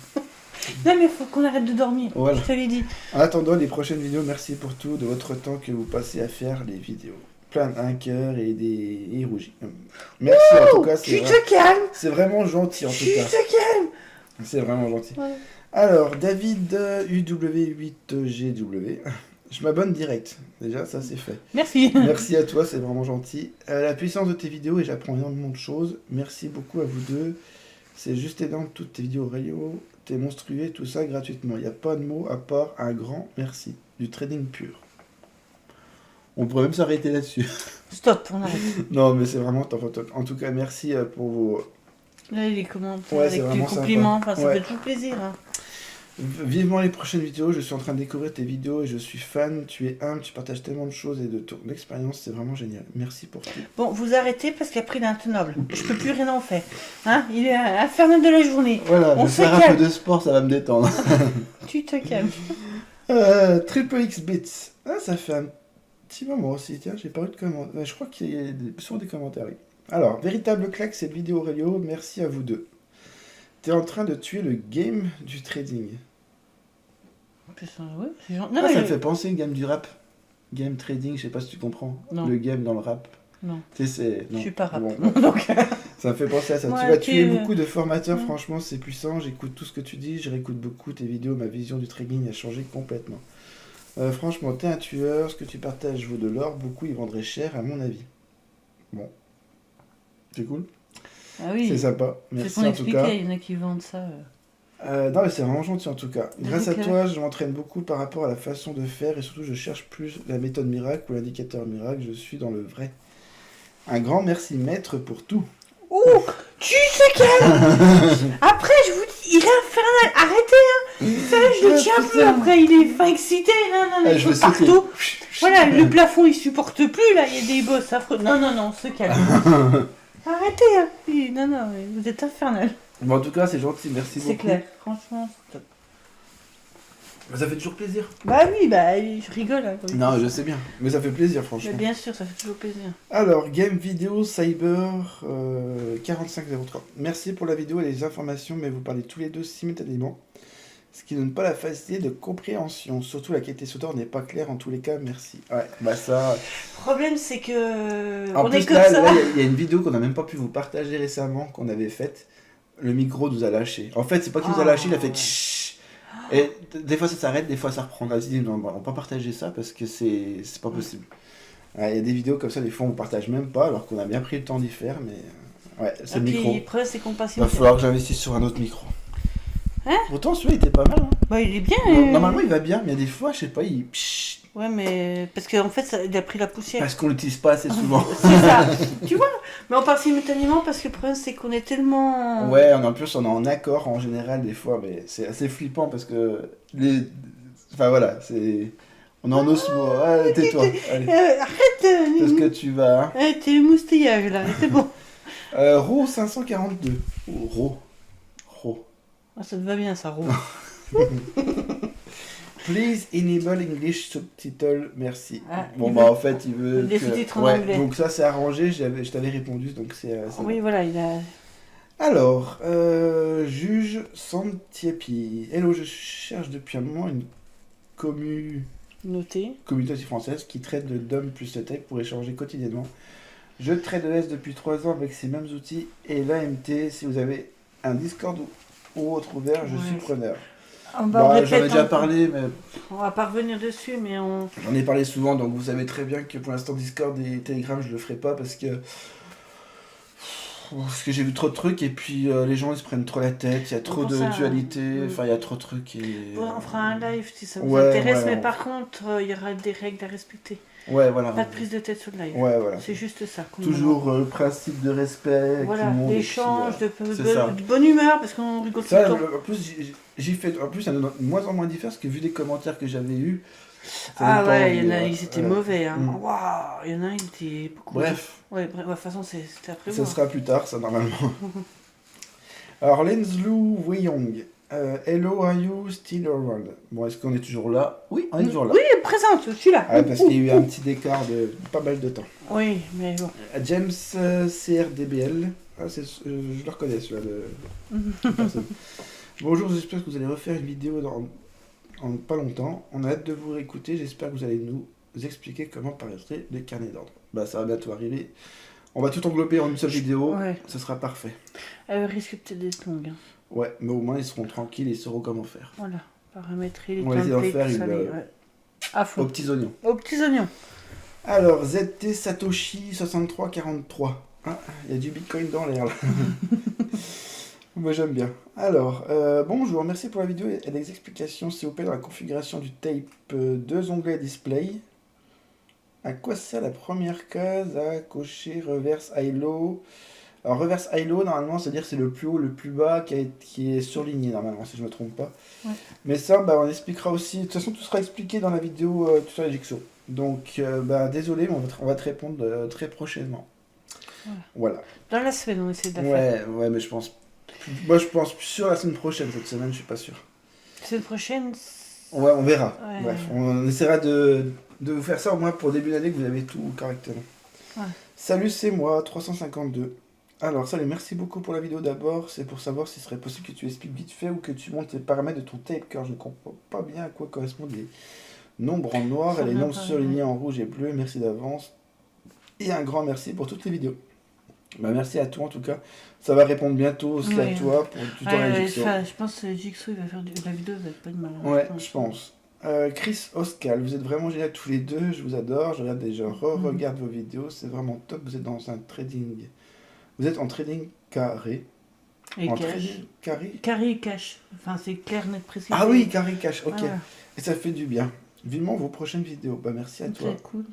Non, mais faut qu'on arrête de dormir. Voilà. Je t'avais dit. En attendant les prochaines vidéos, merci pour tout, de votre temps que vous passez à faire les vidéos. Plein d'un cœur et rougis. Merci en tout cas, Tu te calmes. c'est vraiment gentil en tout Tu cas. te calmes. C'est vraiment gentil. Ouais. Alors, David UW8GW, je m'abonne direct. Déjà, ça c'est fait. Merci. Merci à toi, c'est vraiment gentil. La puissance de tes vidéos et j'apprends énormément de choses. Merci beaucoup à vous deux. C'est juste énorme toutes tes vidéos, Aurelio. T'es monstrueux, tout ça gratuitement. Il n'y a pas de mots à part un grand merci. Du trading pur. On pourrait même s'arrêter là-dessus. Stop, on arrête. Non, mais c'est vraiment top. En tout cas, merci pour vos... Là, les commentaires Ouais, c'est avec les vraiment compliments. sympa. Enfin, ça Ouais. fait toujours plaisir. Hein. Vivement les prochaines vidéos, je suis en train de découvrir tes vidéos et je suis fan. Tu es humble, tu partages tellement de choses et de ton expérience, c'est vraiment génial. Merci pour tout. Bon, vous arrêtez parce qu'après il est intenable. Je peux plus rien en faire. Hein, il est infernal de la journée. Voilà, On je se vais faire un calme. peu de sport, ça va me détendre. Tu te calmes. Triple X Bits. Ah, ça fait un petit moment aussi, tiens, j'ai pas eu de commentaires. Je crois qu'il y a souvent des commentaires, oui. Alors, véritable claque cette vidéo Aurelio, merci à vous deux. T'es en train de tuer le game du trading. Ouais, c'est genre... Ah, ça me fait penser au game du rap. Game trading, je sais pas si tu comprends. Non. Le game dans le rap. Non. Tu sais, c'est... Je non. suis pas rap. Bon, Donc, ça me fait penser à ça. Ouais, tu vas ok. tuer beaucoup de formateurs, Mm. franchement, c'est puissant. J'écoute tout ce que tu dis, je réécoute beaucoup tes vidéos. Ma vision du trading a changé complètement. Franchement, t'es un tueur. Ce que tu partages vaut de l'or. Beaucoup y vendraient cher, à mon avis. Bon. C'est cool. ah oui. C'est sympa. C'est Merci ce qu'on en tout cas. expliquait. Il y en a qui vendent ça. Non, mais c'est vraiment gentil en tout cas. Grâce à Ok. toi, je m'entraîne beaucoup par rapport à la façon de faire et surtout, je cherche plus la méthode miracle ou l'indicateur miracle. Je suis dans le vrai. Un grand merci, maître, pour tout. Ouh, tu te calmes. Après, je vous dis, il est infernal. Arrêtez, hein. Ça, je le tiens plus. Après, il est fin excité. Non, non, Ah, il je vais faut sauter. partout. Voilà, le plafond, il supporte plus. Là, il y a des bosses affreux. Non, non, non, on se calme. Arrêtez, hein. Non, non, mais vous êtes infernal. Bon, en tout cas, c'est gentil, merci beaucoup. C'est clair, franchement, c'est top. Ça fait toujours plaisir. Bah oui, bah je rigole. Hein, comme Non, il dit. je sais bien, mais ça fait plaisir, Mais franchement. bien sûr, ça fait toujours plaisir. Alors, Game Vidéo Cyber 4503. Merci pour la vidéo et les informations, mais vous parlez tous les deux simultanément, ce qui ne donne pas la facilité de compréhension. Surtout, la qualité sonore n'est pas claire en tous les cas, merci. Ouais, bah ça... Le problème, c'est que. En on plus, est comme là, ça. il y a une vidéo qu'on n'a même pas pu vous partager récemment, qu'on avait faite. Le micro nous a lâché. En fait, c'est pas qu'il nous a lâché, il a fait tchhh. Et des fois ça s'arrête, des fois ça reprend. On s'est dit, non, on va pas partager ça parce que c'est pas possible. Ouais, il y a des vidéos comme ça, des fois on partage même pas, alors qu'on a bien pris le temps d'y faire, mais ouais, c'est Et le puis, micro. le problème, c'est qu'on passe Il va une. falloir que j'investisse sur un autre micro. Hein? Pourtant, celui-là il était pas mal. Hein. Bah, il est bien. Normalement, il va bien, mais il y a des fois, je sais pas, il. Pshhh, Ouais, mais. Parce qu'en fait, il a pris la poussière. parce qu'on l'utilise pas assez souvent. C'est ça. Tu vois. Mais on parle simultanément parce que le problème, c'est qu'on est tellement. Ouais, en plus, on est en accord en général, des fois, mais c'est assez flippant parce que. Enfin voilà, c'est. On est en osmo. Allez, tais-toi. Allez. Arrête. Parce que tu vas. Hein. T'es le moustillage là, c'est bon. Ro 542. Oh, Ro. Ro. Ah, ça te va bien, ça, Rose. Please enable English subtitle, merci. Ah, Bon il bah veut- en fait il veut des que... sous-titres en ouais, anglais. donc ça c'est arrangé, je t'avais répondu donc c'est Oui, bon. voilà, il a. Alors, juge Santiepi. Hello, je cherche depuis un moment une Noté. communauté française qui traite de DOM plus le tech pour échanger quotidiennement. Je trade ES depuis 3 ans avec ces mêmes outils et l'AMT, si vous avez un Discord ou autre ouvert, je Ouais. suis preneur. On Bah, j'en ai déjà parlé, mais On va pas revenir dessus, mais on. j'en ai parlé souvent, donc vous savez très bien que pour l'instant Discord et Telegram, je le ferai pas parce que j'ai vu trop de trucs et puis les gens ils se prennent trop la tête, il y a trop Pour de ça, dualité, hein. enfin il y a trop de trucs et... Ouais, on fera un live si ça vous Ouais, intéresse, ouais, mais on- par contre, il y aura des règles à respecter. Ouais, voilà. Pas de prise de tête sur le live. Ouais, voilà. C'est juste ça. qu'on Toujours principe de respect avec tout Voilà, le monde. et l'échange, puis, de, c'est ça. de bonne humeur, parce qu'on rigole tout ça, le temps. en plus, j'y fais... En plus, il y en a de moins en moins différents parce que vu les commentaires que j'avais eus... ça Ah donne pas ouais, envie, il y en a, ouais. ils étaient Ouais. mauvais. Hein. Mm. Waouh, il y en a, il était beaucoup. Bref. Ouais, bref, de toute façon, c'était après Ça moi. sera plus tard, ça, normalement. Alors, Lenzlou Weiyong. Hello, are you still around? Bon, est-ce qu'on est toujours là? Oui, on est toujours là. Oui, présente, je suis là. Ah, parce qu'il y a eu un petit écart de pas mal de temps. Oui, mais bon. James CRDBL. Ah, je le reconnais, celui-là de personne. Bonjour, j'espère que vous allez refaire une vidéo en pas longtemps. On a hâte de vous réécouter. J'espère que vous allez nous expliquer comment paraîtraient les carnets d'ordre. Bah, ça va bientôt arriver. On va tout englober en une seule vidéo. Ouais. Ça sera parfait. Elle risque peut-être d'être longue. Hein. Ouais, mais au moins ils seront tranquilles et ils sauront comment faire. Voilà. Paramétrer les On va essayer d'en templates, faire tout ça, une, ouais. À Aux fond. petits oignons. Aux petits oignons. Alors, ZT Satoshi 6343. Ah, il y a du bitcoin dans l'air là. Moi j'aime bien. Alors, bonjour, merci pour la vidéo et les explications s'il vous plaît dans la configuration du tape. 2 onglets display. À quoi sert la première case à cocher reverse high low? Alors, reverse high low, normalement, c'est-à-dire que c'est le plus haut, le plus bas qui est surligné, normalement, si je me trompe pas. Ouais. Mais ça, bah, on expliquera aussi. De toute façon, tout sera expliqué dans la vidéo tutoriel Jigsaw. Donc, bah, désolé, mais on va te répondre très prochainement. Voilà. Dans la semaine, on essaie de la faire. Ouais, mais je pense. Moi, je pense sur la semaine prochaine. Cette semaine, je suis pas sûr. La semaine prochaine. Ouais, on verra. Ouais. Bref, on essaiera de vous faire ça au moins pour début d'année que vous avez tout correctement. Ouais. Salut, c'est moi, 352. Alors, salut, merci beaucoup pour la vidéo d'abord. C'est pour savoir s'il serait possible que tu expliques vite fait ou que tu montes les paramètres de ton tape, car je ne comprends pas bien à quoi correspondent les nombres en noir et les nombres surlignés en rouge et bleu. Merci d'avance. Et un grand merci pour toutes les vidéos. Bah, merci à toi en tout cas. Ça va répondre bientôt aussi à toi pour le tutoriel Jigsaw. Je pense que Jigsaw il va faire la vidéo, va être pas de mal. Ouais, je pense. Chris Oscar, vous êtes vraiment génial tous les deux, je vous adore, je regarde déjà, regarde vos vidéos, c'est vraiment top, vous êtes dans un trading. Vous êtes en trading carré. Et en cash. trading carré. Carré et cash. Enfin, c'est clair, net, précis. Ah oui, carré cash, ok. Voilà. Et ça fait du bien. Vivement vos prochaines vidéos. Bah merci à toi. C'est cool.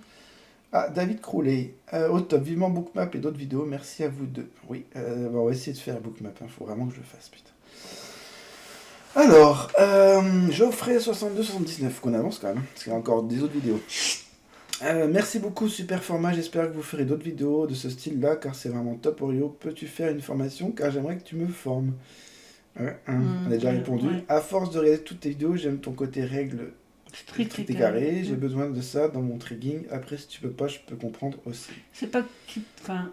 Ah, David Croulet, au top, vivement Bookmap et d'autres vidéos, merci à vous deux. Oui, on va essayer de faire Bookmap, il faut vraiment que je le fasse, putain. Alors, Geoffrey 6279, qu'on avance quand même, parce qu'il y a encore des autres vidéos. Merci beaucoup, super format, j'espère que vous ferez d'autres vidéos de ce style-là, car c'est vraiment top. Orio, peux-tu faire une formation, car j'aimerais que tu me formes. On a déjà répondu. Ouais. À force de regarder toutes tes vidéos, j'aime ton côté règle strict et carré, j'ai besoin de ça dans mon trading. Après, si tu peux pas, je peux comprendre aussi. C'est pas que tu... Enfin...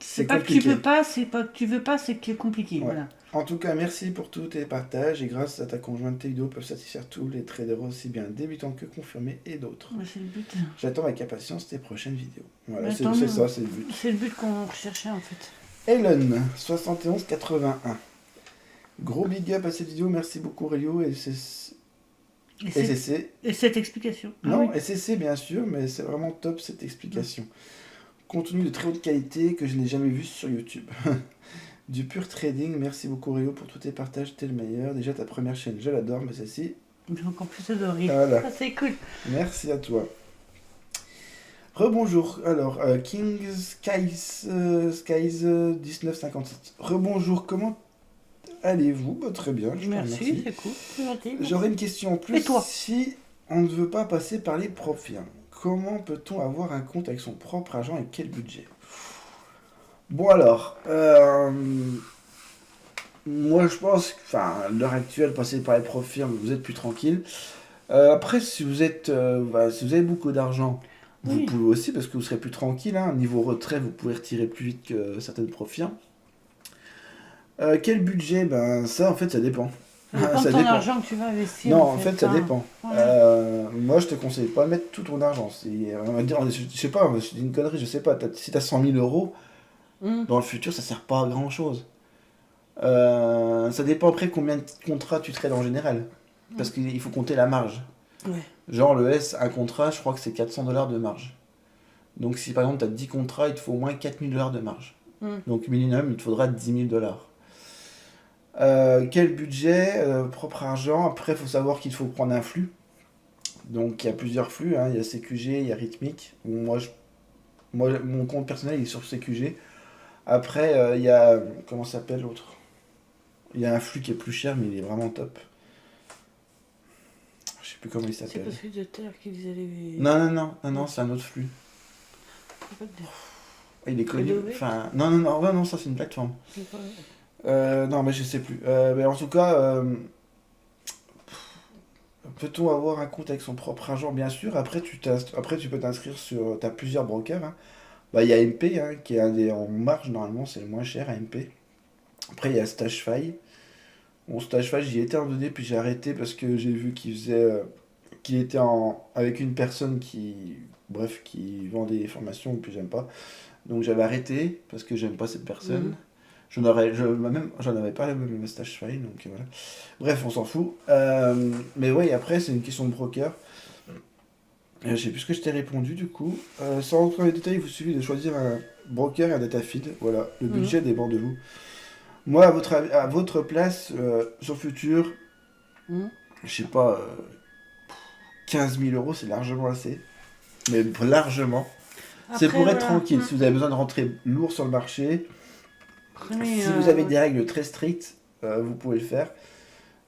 C'est pas compliqué. que tu peux pas, c'est pas que tu veux pas, c'est que c'est compliqué. Ouais. Voilà. En tout cas, merci pour tous tes partages et grâce à ta conjointe, tes vidéos peuvent satisfaire tous les traders, aussi bien débutants que confirmés et d'autres. Ouais, c'est le but. J'attends avec impatience tes prochaines vidéos. Voilà, Ouais, c'est tant mieux. ça, c'est le but. C'est le but qu'on recherchait en fait. Ellen, 7181. Gros big up à cette vidéo, merci beaucoup Rio et SCC. Et cette explication. Non, Ah, oui. SCC bien sûr, mais c'est vraiment top cette explication. Contenu de très haute qualité que je n'ai jamais vu sur YouTube. Du pur trading, merci beaucoup Rio pour tous tes partages, t'es le meilleur. Déjà ta première chaîne, je l'adore, mais celle-ci... J'ai encore plus adoré. Voilà. Ah, c'est cool. Merci à toi. Rebonjour, alors, King Skies 1957. Rebonjour, comment allez-vous? Bah, très bien, je te Merci, remercie. c'est cool. C'est gentil. J'aurais une question en plus. Et toi? Si on ne veut pas passer par les propres firmes, comment peut-on avoir un compte avec son propre agent et quel budget? Bon alors, moi je pense que, à l'heure actuelle, passer par les propres firmes, vous êtes plus tranquille. Après, si vous avez beaucoup d'argent, vous Oui. pouvez aussi, parce que vous serez plus tranquille. Niveau retrait, vous pouvez retirer plus vite que certaines propres firmes. Quel budget? Ben ça, en fait, ça dépend. Ça dépend de Ça ton dépend. argent que tu vas investir. Non, en fait, ça dépend. Ouais. Moi, je te conseille pas de mettre tout ton argent. On va dire, je sais pas, je dis une connerie, je sais pas. Si t'as 100 000 euros, dans le futur, ça sert pas à grand chose. Ça dépend après combien de contrats tu trades en général. Parce qu'il faut compter la marge. Ouais. Genre, le S, un contrat, je crois que c'est 400 $ de marge. Donc, si par exemple, tu as 10 contrats, il te faut au moins 4 000 $ de marge. Donc, minimum, il te faudra 10 000 $. Quel budget? Propre argent. Après, il faut savoir qu'il faut prendre un flux. Donc, il y a plusieurs flux. Il y a CQG, il y a Rhythmic. Moi, mon compte personnel, il est sur CQG. Après, il y a... Comment s'appelle l'autre? Il y a un flux qui est plus cher, mais il est vraiment top. Je sais plus comment il C'est s'appelle. pas celui de terre qui disait les... Non, c'est un autre flux. Il est connu. Enfin, non, ça c'est une plateforme. Non, mais je sais plus. Mais en tout cas, peut-on avoir un compte avec son propre argent? Bien sûr. Après, tu peux t'inscrire sur... Tu as plusieurs brokers. Il y a MP, qui est en marge, normalement, c'est le moins cher, AMP. Après, il y a StashFi. Bon, StashFi, j'y étais en 2D, puis j'ai arrêté parce que j'ai vu qu'il était avec une personne qui vend des formations, puis j'aime pas. Donc j'avais arrêté parce que j'aime pas cette personne. J'en avais parlé même le StashFi, donc voilà. Bref, on s'en fout. Mais ouais, après, c'est une question de broker. Je sais plus ce que je t'ai répondu du coup. Sans rentrer dans les détails, il vous suffit de choisir un broker et un data feed. Voilà, le budget dépend de vous. Moi, à votre place, sur Futur, je sais pas, 15 000 €, c'est largement assez. Mais largement. C'est pour être tranquille. Si vous avez besoin de rentrer lourd sur le marché, Prenez, Si vous avez des règles très strictes, vous pouvez le faire.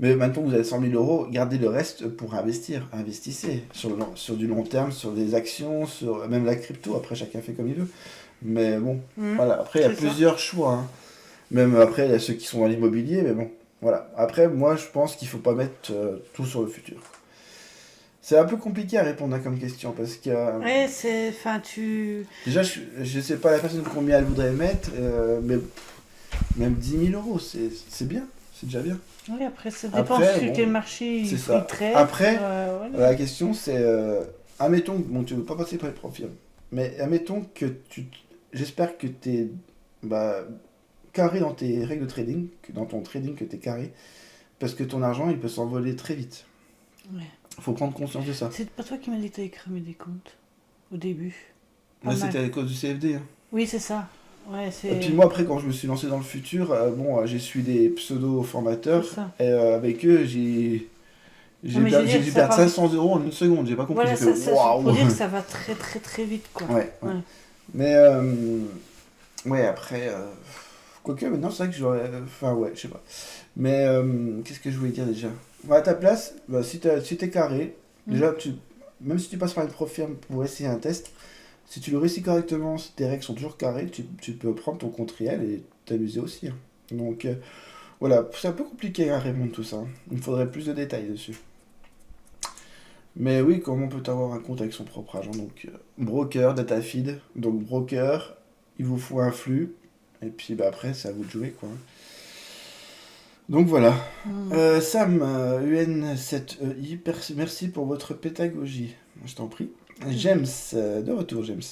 Mais maintenant que vous avez 100 000 euros, gardez le reste pour investir. Investissez sur du long terme, sur des actions, sur même la crypto. Après, chacun fait comme il veut. Mais bon, voilà. Après, il y a c'est ça. plusieurs choix, hein. Même après, il y a ceux qui sont dans l'immobilier, mais bon, voilà. Après, moi, je pense qu'il faut pas mettre tout sur le futur. C'est un peu compliqué à répondre à comme question parce que Ouais, c'est. Enfin, tu. déjà, je sais pas la personne combien elle voudrait mettre, mais même 10 000 euros, c'est bien, c'est déjà bien. Oui, après, ça dépend Après, sur bon, quel marché c'est il ça. traite. Après, voilà. la question c'est, admettons, bon, tu veux pas passer par les profils, mais admettons que j'espère que tu es carré dans tes règles de trading, que dans ton trading que tu es carré, parce que ton argent il peut s'envoler très vite. Ouais. Faut prendre conscience de ça. C'est pas toi qui m'as dit que t'avais cramé des comptes au début. Pas Là, mal. c'était à cause du CFD. Hein. Oui, c'est ça. Ouais, c'est. Et puis moi, après, quand je me suis lancé dans le futur, j'ai suivi des pseudo-formateurs, C'est ça. et avec eux, j'ai mais je veux j'ai dire, dû ça perdre part- 500 euros en une seconde, j'ai pas compris, Voilà, j'ai fait ça, waouh! faut dire que ça va très très très vite, quoi. Ouais. Ouais. Mais, ouais, après, quoique maintenant, c'est vrai que j'aurais. Enfin, ouais, je sais pas. Mais, qu'est-ce que je voulais dire déjà? À ta place, si t'es carré, déjà, même si tu passes par une prof firme pour essayer un test, si tu le réussis correctement, si tes règles sont toujours carrées, tu peux prendre ton compte réel et t'amuser aussi. Hein. Donc, voilà, c'est un peu compliqué à répondre tout ça. Hein. Il me faudrait plus de détails dessus. Mais oui, comment peut avoir un compte avec son propre agent? Donc, broker, data feed. Donc, broker, il vous faut un flux. Et puis, après, c'est à vous de jouer, quoi. Donc, voilà. Sam, UN7EI, merci pour votre pédagogie. Je t'en prie. James, de retour, James.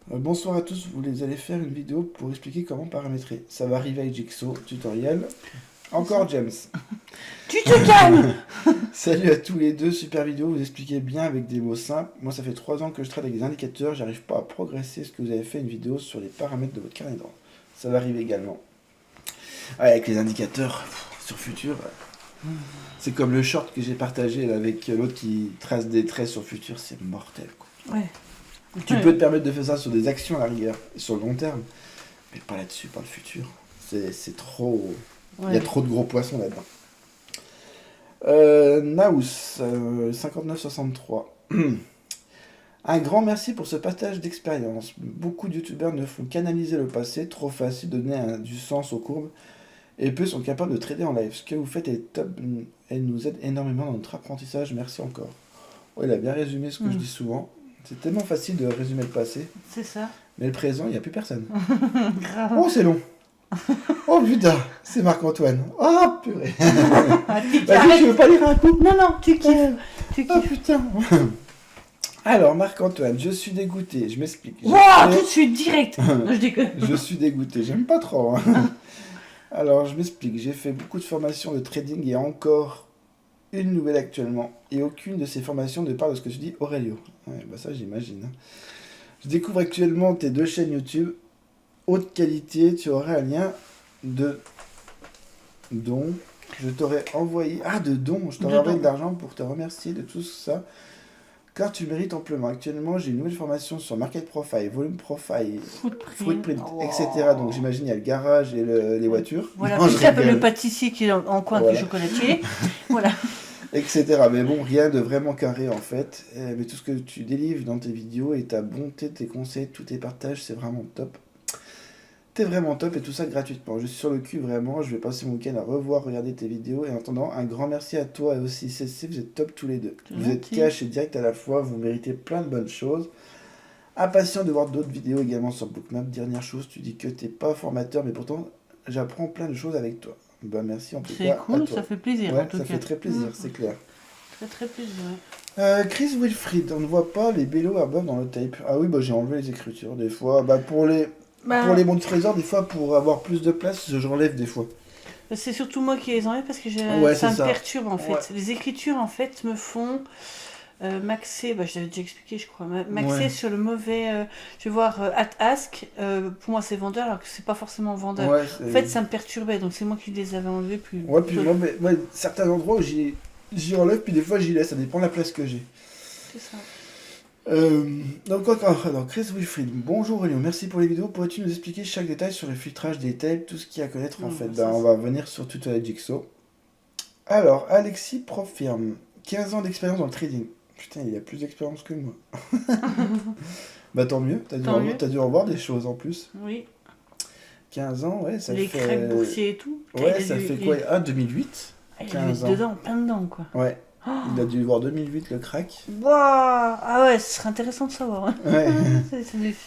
Bonsoir à tous, vous allez faire une vidéo pour expliquer comment paramétrer. Ça va arriver avec Jigsaw, tutoriel. Encore James. Tu te calmes. Salut à tous les deux, super vidéo, vous expliquez bien avec des mots simples. Moi ça fait 3 ans que je trade avec des indicateurs, j'arrive pas à progresser. Est-ce que vous avez fait une vidéo sur les paramètres de votre carnet d'ordre? Ça va arriver également. Ouais, avec les indicateurs, sur Futur, c'est comme le short que j'ai partagé là, avec l'autre qui trace des traits sur Futur, c'est mortel quoi. Ouais. Tu peux te permettre de faire ça sur des actions à la rigueur, sur le long terme, mais pas là-dessus, pas le futur. C'est trop... Il y a trop de gros poissons là-dedans. Naus, 5963. Un grand merci pour ce partage d'expérience. Beaucoup de youtubeurs ne font qu'analyser le passé, trop facile de donner du sens aux courbes, et peu sont capables de trader en live. Ce que vous faites est top et nous aide énormément dans notre apprentissage. Merci encore. Ouais, il a bien résumé ce que je dis souvent. C'est tellement facile de résumer le passé. C'est ça. Mais le présent, il n'y a plus personne. Grave. Oh, c'est long. Oh putain, c'est Marc-Antoine. Oh purée. Vas-y, Vas-y, tu veux pas lire un coup? Non, tu kiffes. Tu Oh kiffes. putain. Alors, Marc-Antoine, je suis dégoûté, je m'explique. Wow, tout de suite, direct. Non, je déconne. Je suis dégoûté, j'aime pas trop. Hein. Alors, je m'explique. J'ai fait beaucoup de formations de trading et encore une nouvelle actuellement. Et aucune de ces formations ne parle de ce que tu dis, Aurelio. Ouais, ça, j'imagine. Hein. Je découvre actuellement tes 2 chaînes YouTube. Haute qualité, tu aurais un lien de don. Je t'aurais envoyé... Ah, de don. Je t'aurais envoyé de l'argent pour te remercier de tout ça. Car tu mérites amplement. Actuellement, j'ai une nouvelle formation sur Market Profile, Volume Profile, Footprint, etc. Donc j'imagine il y a le garage et les voitures. Voilà, Non, puis je ça s'appelle rigole. le pâtissier qui est en coin Voilà. du chocolatier. Voilà. Etc. Mais bon, rien de vraiment carré en fait. Mais tout ce que tu délivres dans tes vidéos et ta bonté, tes conseils, tous tes partages, c'est vraiment top. T'es vraiment top et tout ça gratuitement. Je suis sur le cul vraiment. Je vais passer mon week-end à regarder tes vidéos. Et en attendant, un grand merci à toi et aussi CC. Vous êtes top tous les deux. Vous êtes cash et direct à la fois. Vous méritez plein de bonnes choses. Impatient de voir d'autres vidéos également sur Bookmap. Dernière chose, tu dis que t'es pas formateur, mais pourtant j'apprends plein de choses avec toi. Bah merci en tout cas. C'est cool, ça fait plaisir. Ouais, en tout ça cas. fait très plaisir, c'est clair. Très très plaisir. Chris Wilfried, on ne voit pas les bello above dans le tape. Ah oui, j'ai enlevé les écritures des fois. Pour les bons de trésor, des fois, pour avoir plus de place, j'enlève des fois. C'est surtout moi qui les enlève parce que ça me perturbe en fait. Ouais. Les écritures en fait me font maxer, je t'avais déjà expliqué je crois, maxer sur le mauvais, je vais voir ask, pour moi c'est vendeur alors que c'est pas forcément vendeur. En fait ça me perturbait donc c'est moi qui les avais enlevés plus. Ouais, puis moi, certains endroits où j'y enlève puis des fois j'y laisse, ça dépend de la place que j'ai. C'est ça. Donc, alors, Chris Wilfried, bonjour Elio, merci pour les vidéos. Pourrais-tu nous expliquer chaque détail sur le filtrage des tapes, tout ce qu'il y a à connaître en fait? On va venir sur toute la Jigsaw. Alors, Alexis Profirme, 15 ans d'expérience dans le trading. Putain, il a plus d'expérience que moi. Bah tant mieux, t'as dû en voir des choses en plus. Oui. 15 ans, ouais, ça fait... Les crêpes boursiers et tout. Ouais, ça fait quoi? Ah, 2008 15 ans. Dedans, plein dedans, quoi. Ouais. Oh, il a dû voir 2008 le crack. Waouh. Ah ouais, ce serait intéressant de savoir. Ouais.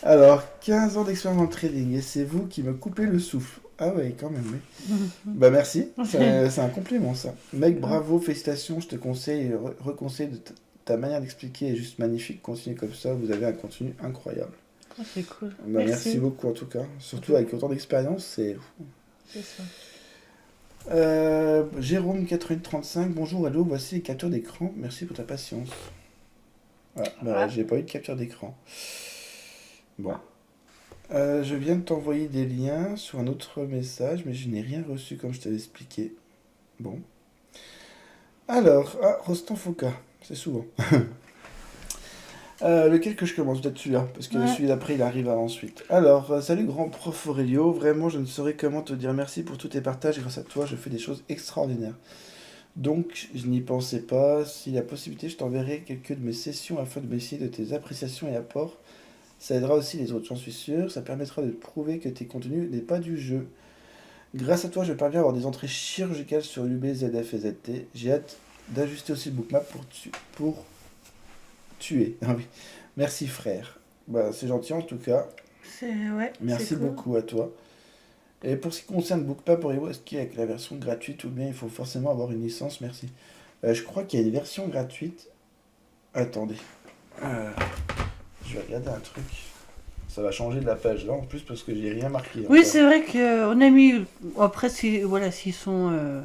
Alors, 15 ans d'expérience dans le trading, et c'est vous qui me coupez le souffle. Ah ouais, quand même, oui. Bah merci, c'est un compliment ça. Mec, bravo, félicitations, je te conseille, reconseille de ta manière d'expliquer est juste magnifique. Continuez comme ça, vous avez un contenu incroyable. Oh, c'est cool. Bah, merci beaucoup en tout cas. Surtout avec autant d'expérience, c'est... C'est ça. Jérôme 8835, bonjour, hello, voici les captures d'écran, merci pour ta patience. Voilà, bah, j'ai pas eu de capture d'écran. Bon. Je viens de t'envoyer des liens sur un autre message, mais je n'ai rien reçu comme je t'avais expliqué. Bon. Alors, Rostand Foucault, c'est souvent. Lequel que je commence? Peut-être celui-là, parce que celui d'après il arrive ensuite. Alors, salut grand prof Aurelio, vraiment je ne saurais comment te dire merci pour tous tes partages, grâce à toi je fais des choses extraordinaires. Donc, je n'y pensais pas, si la possibilité je t'enverrai quelques de mes sessions afin de m'essayer de tes appréciations et apports. Ça aidera aussi les autres, j'en suis sûr, ça permettra de prouver que tes contenus n'est pas du jeu. Grâce à toi je parviens à avoir des entrées chirurgicales sur UB, ZF et ZT, j'ai hâte d'ajuster aussi le bookmap pour tuer. Ah oui. Merci frère. Bah, c'est gentil en tout cas. Merci beaucoup à toi. Et pour ce qui concerne Bookmap pour Evo, est-ce qu'il y a la version gratuite ou bien il faut forcément avoir une licence? Merci. Je crois qu'il y a une version gratuite. Attendez. Je vais regarder un truc. Ça va changer de la page là en plus parce que j'ai rien marqué. Oui, encore. C'est vrai qu'on a mis. Après, voilà, s'ils sont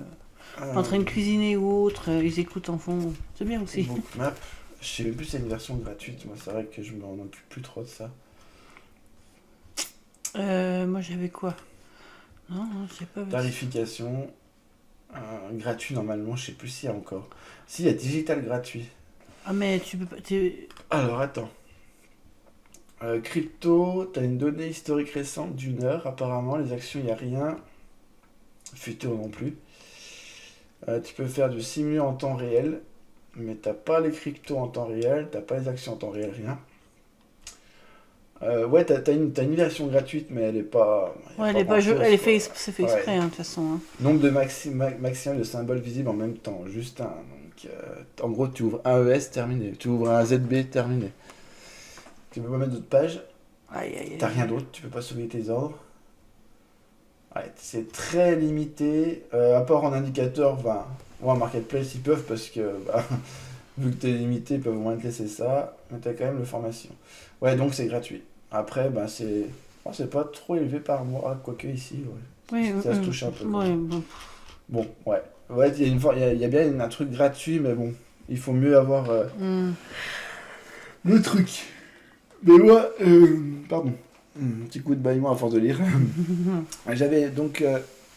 en train de cuisiner ou autre, ils écoutent en fond. C'est bien aussi. Bookmap. Je sais même plus si c'est une version gratuite, moi c'est vrai que je me rends plus trop de ça. Moi j'avais quoi? Non, je sais pas. Tarification. Gratuit normalement, je sais plus s'il y a encore. Si, il y a digital gratuit. Ah mais tu peux pas... Alors attends. Crypto, t'as une donnée historique récente d'1 heure, apparemment les actions il n'y a rien. Futur non plus. Tu peux faire du simulé en temps réel. Mais t'as pas les cryptos en temps réel, t'as pas les actions en temps réel, rien. Ouais, t'as une version gratuite, mais elle est pas... Ouais, elle est pas elle est fait, c'est fait exprès, de toute façon. Hein. Nombre de maximum de symboles visibles en même temps, juste un. Donc, en gros, tu ouvres un ES, terminé. Tu ouvres un ZB, terminé. Tu peux pas mettre d'autres pages. T'as rien d'autre, tu peux pas sauver tes ordres. Ouais, c'est très limité. À part en indicateur, en marketplace, ils peuvent parce que, vu que t'es limité, ils peuvent au moins te laisser ça. Mais t'as quand même le formation. Ouais, donc c'est gratuit. Après, c'est pas trop élevé par mois, quoique ici, ça se touche un peu. Bon, ouais. Ouais, il y a bien un truc gratuit, mais bon, il faut mieux avoir le truc. Mais moi, pardon. Un petit coup de bâillement à force de lire. J'avais donc...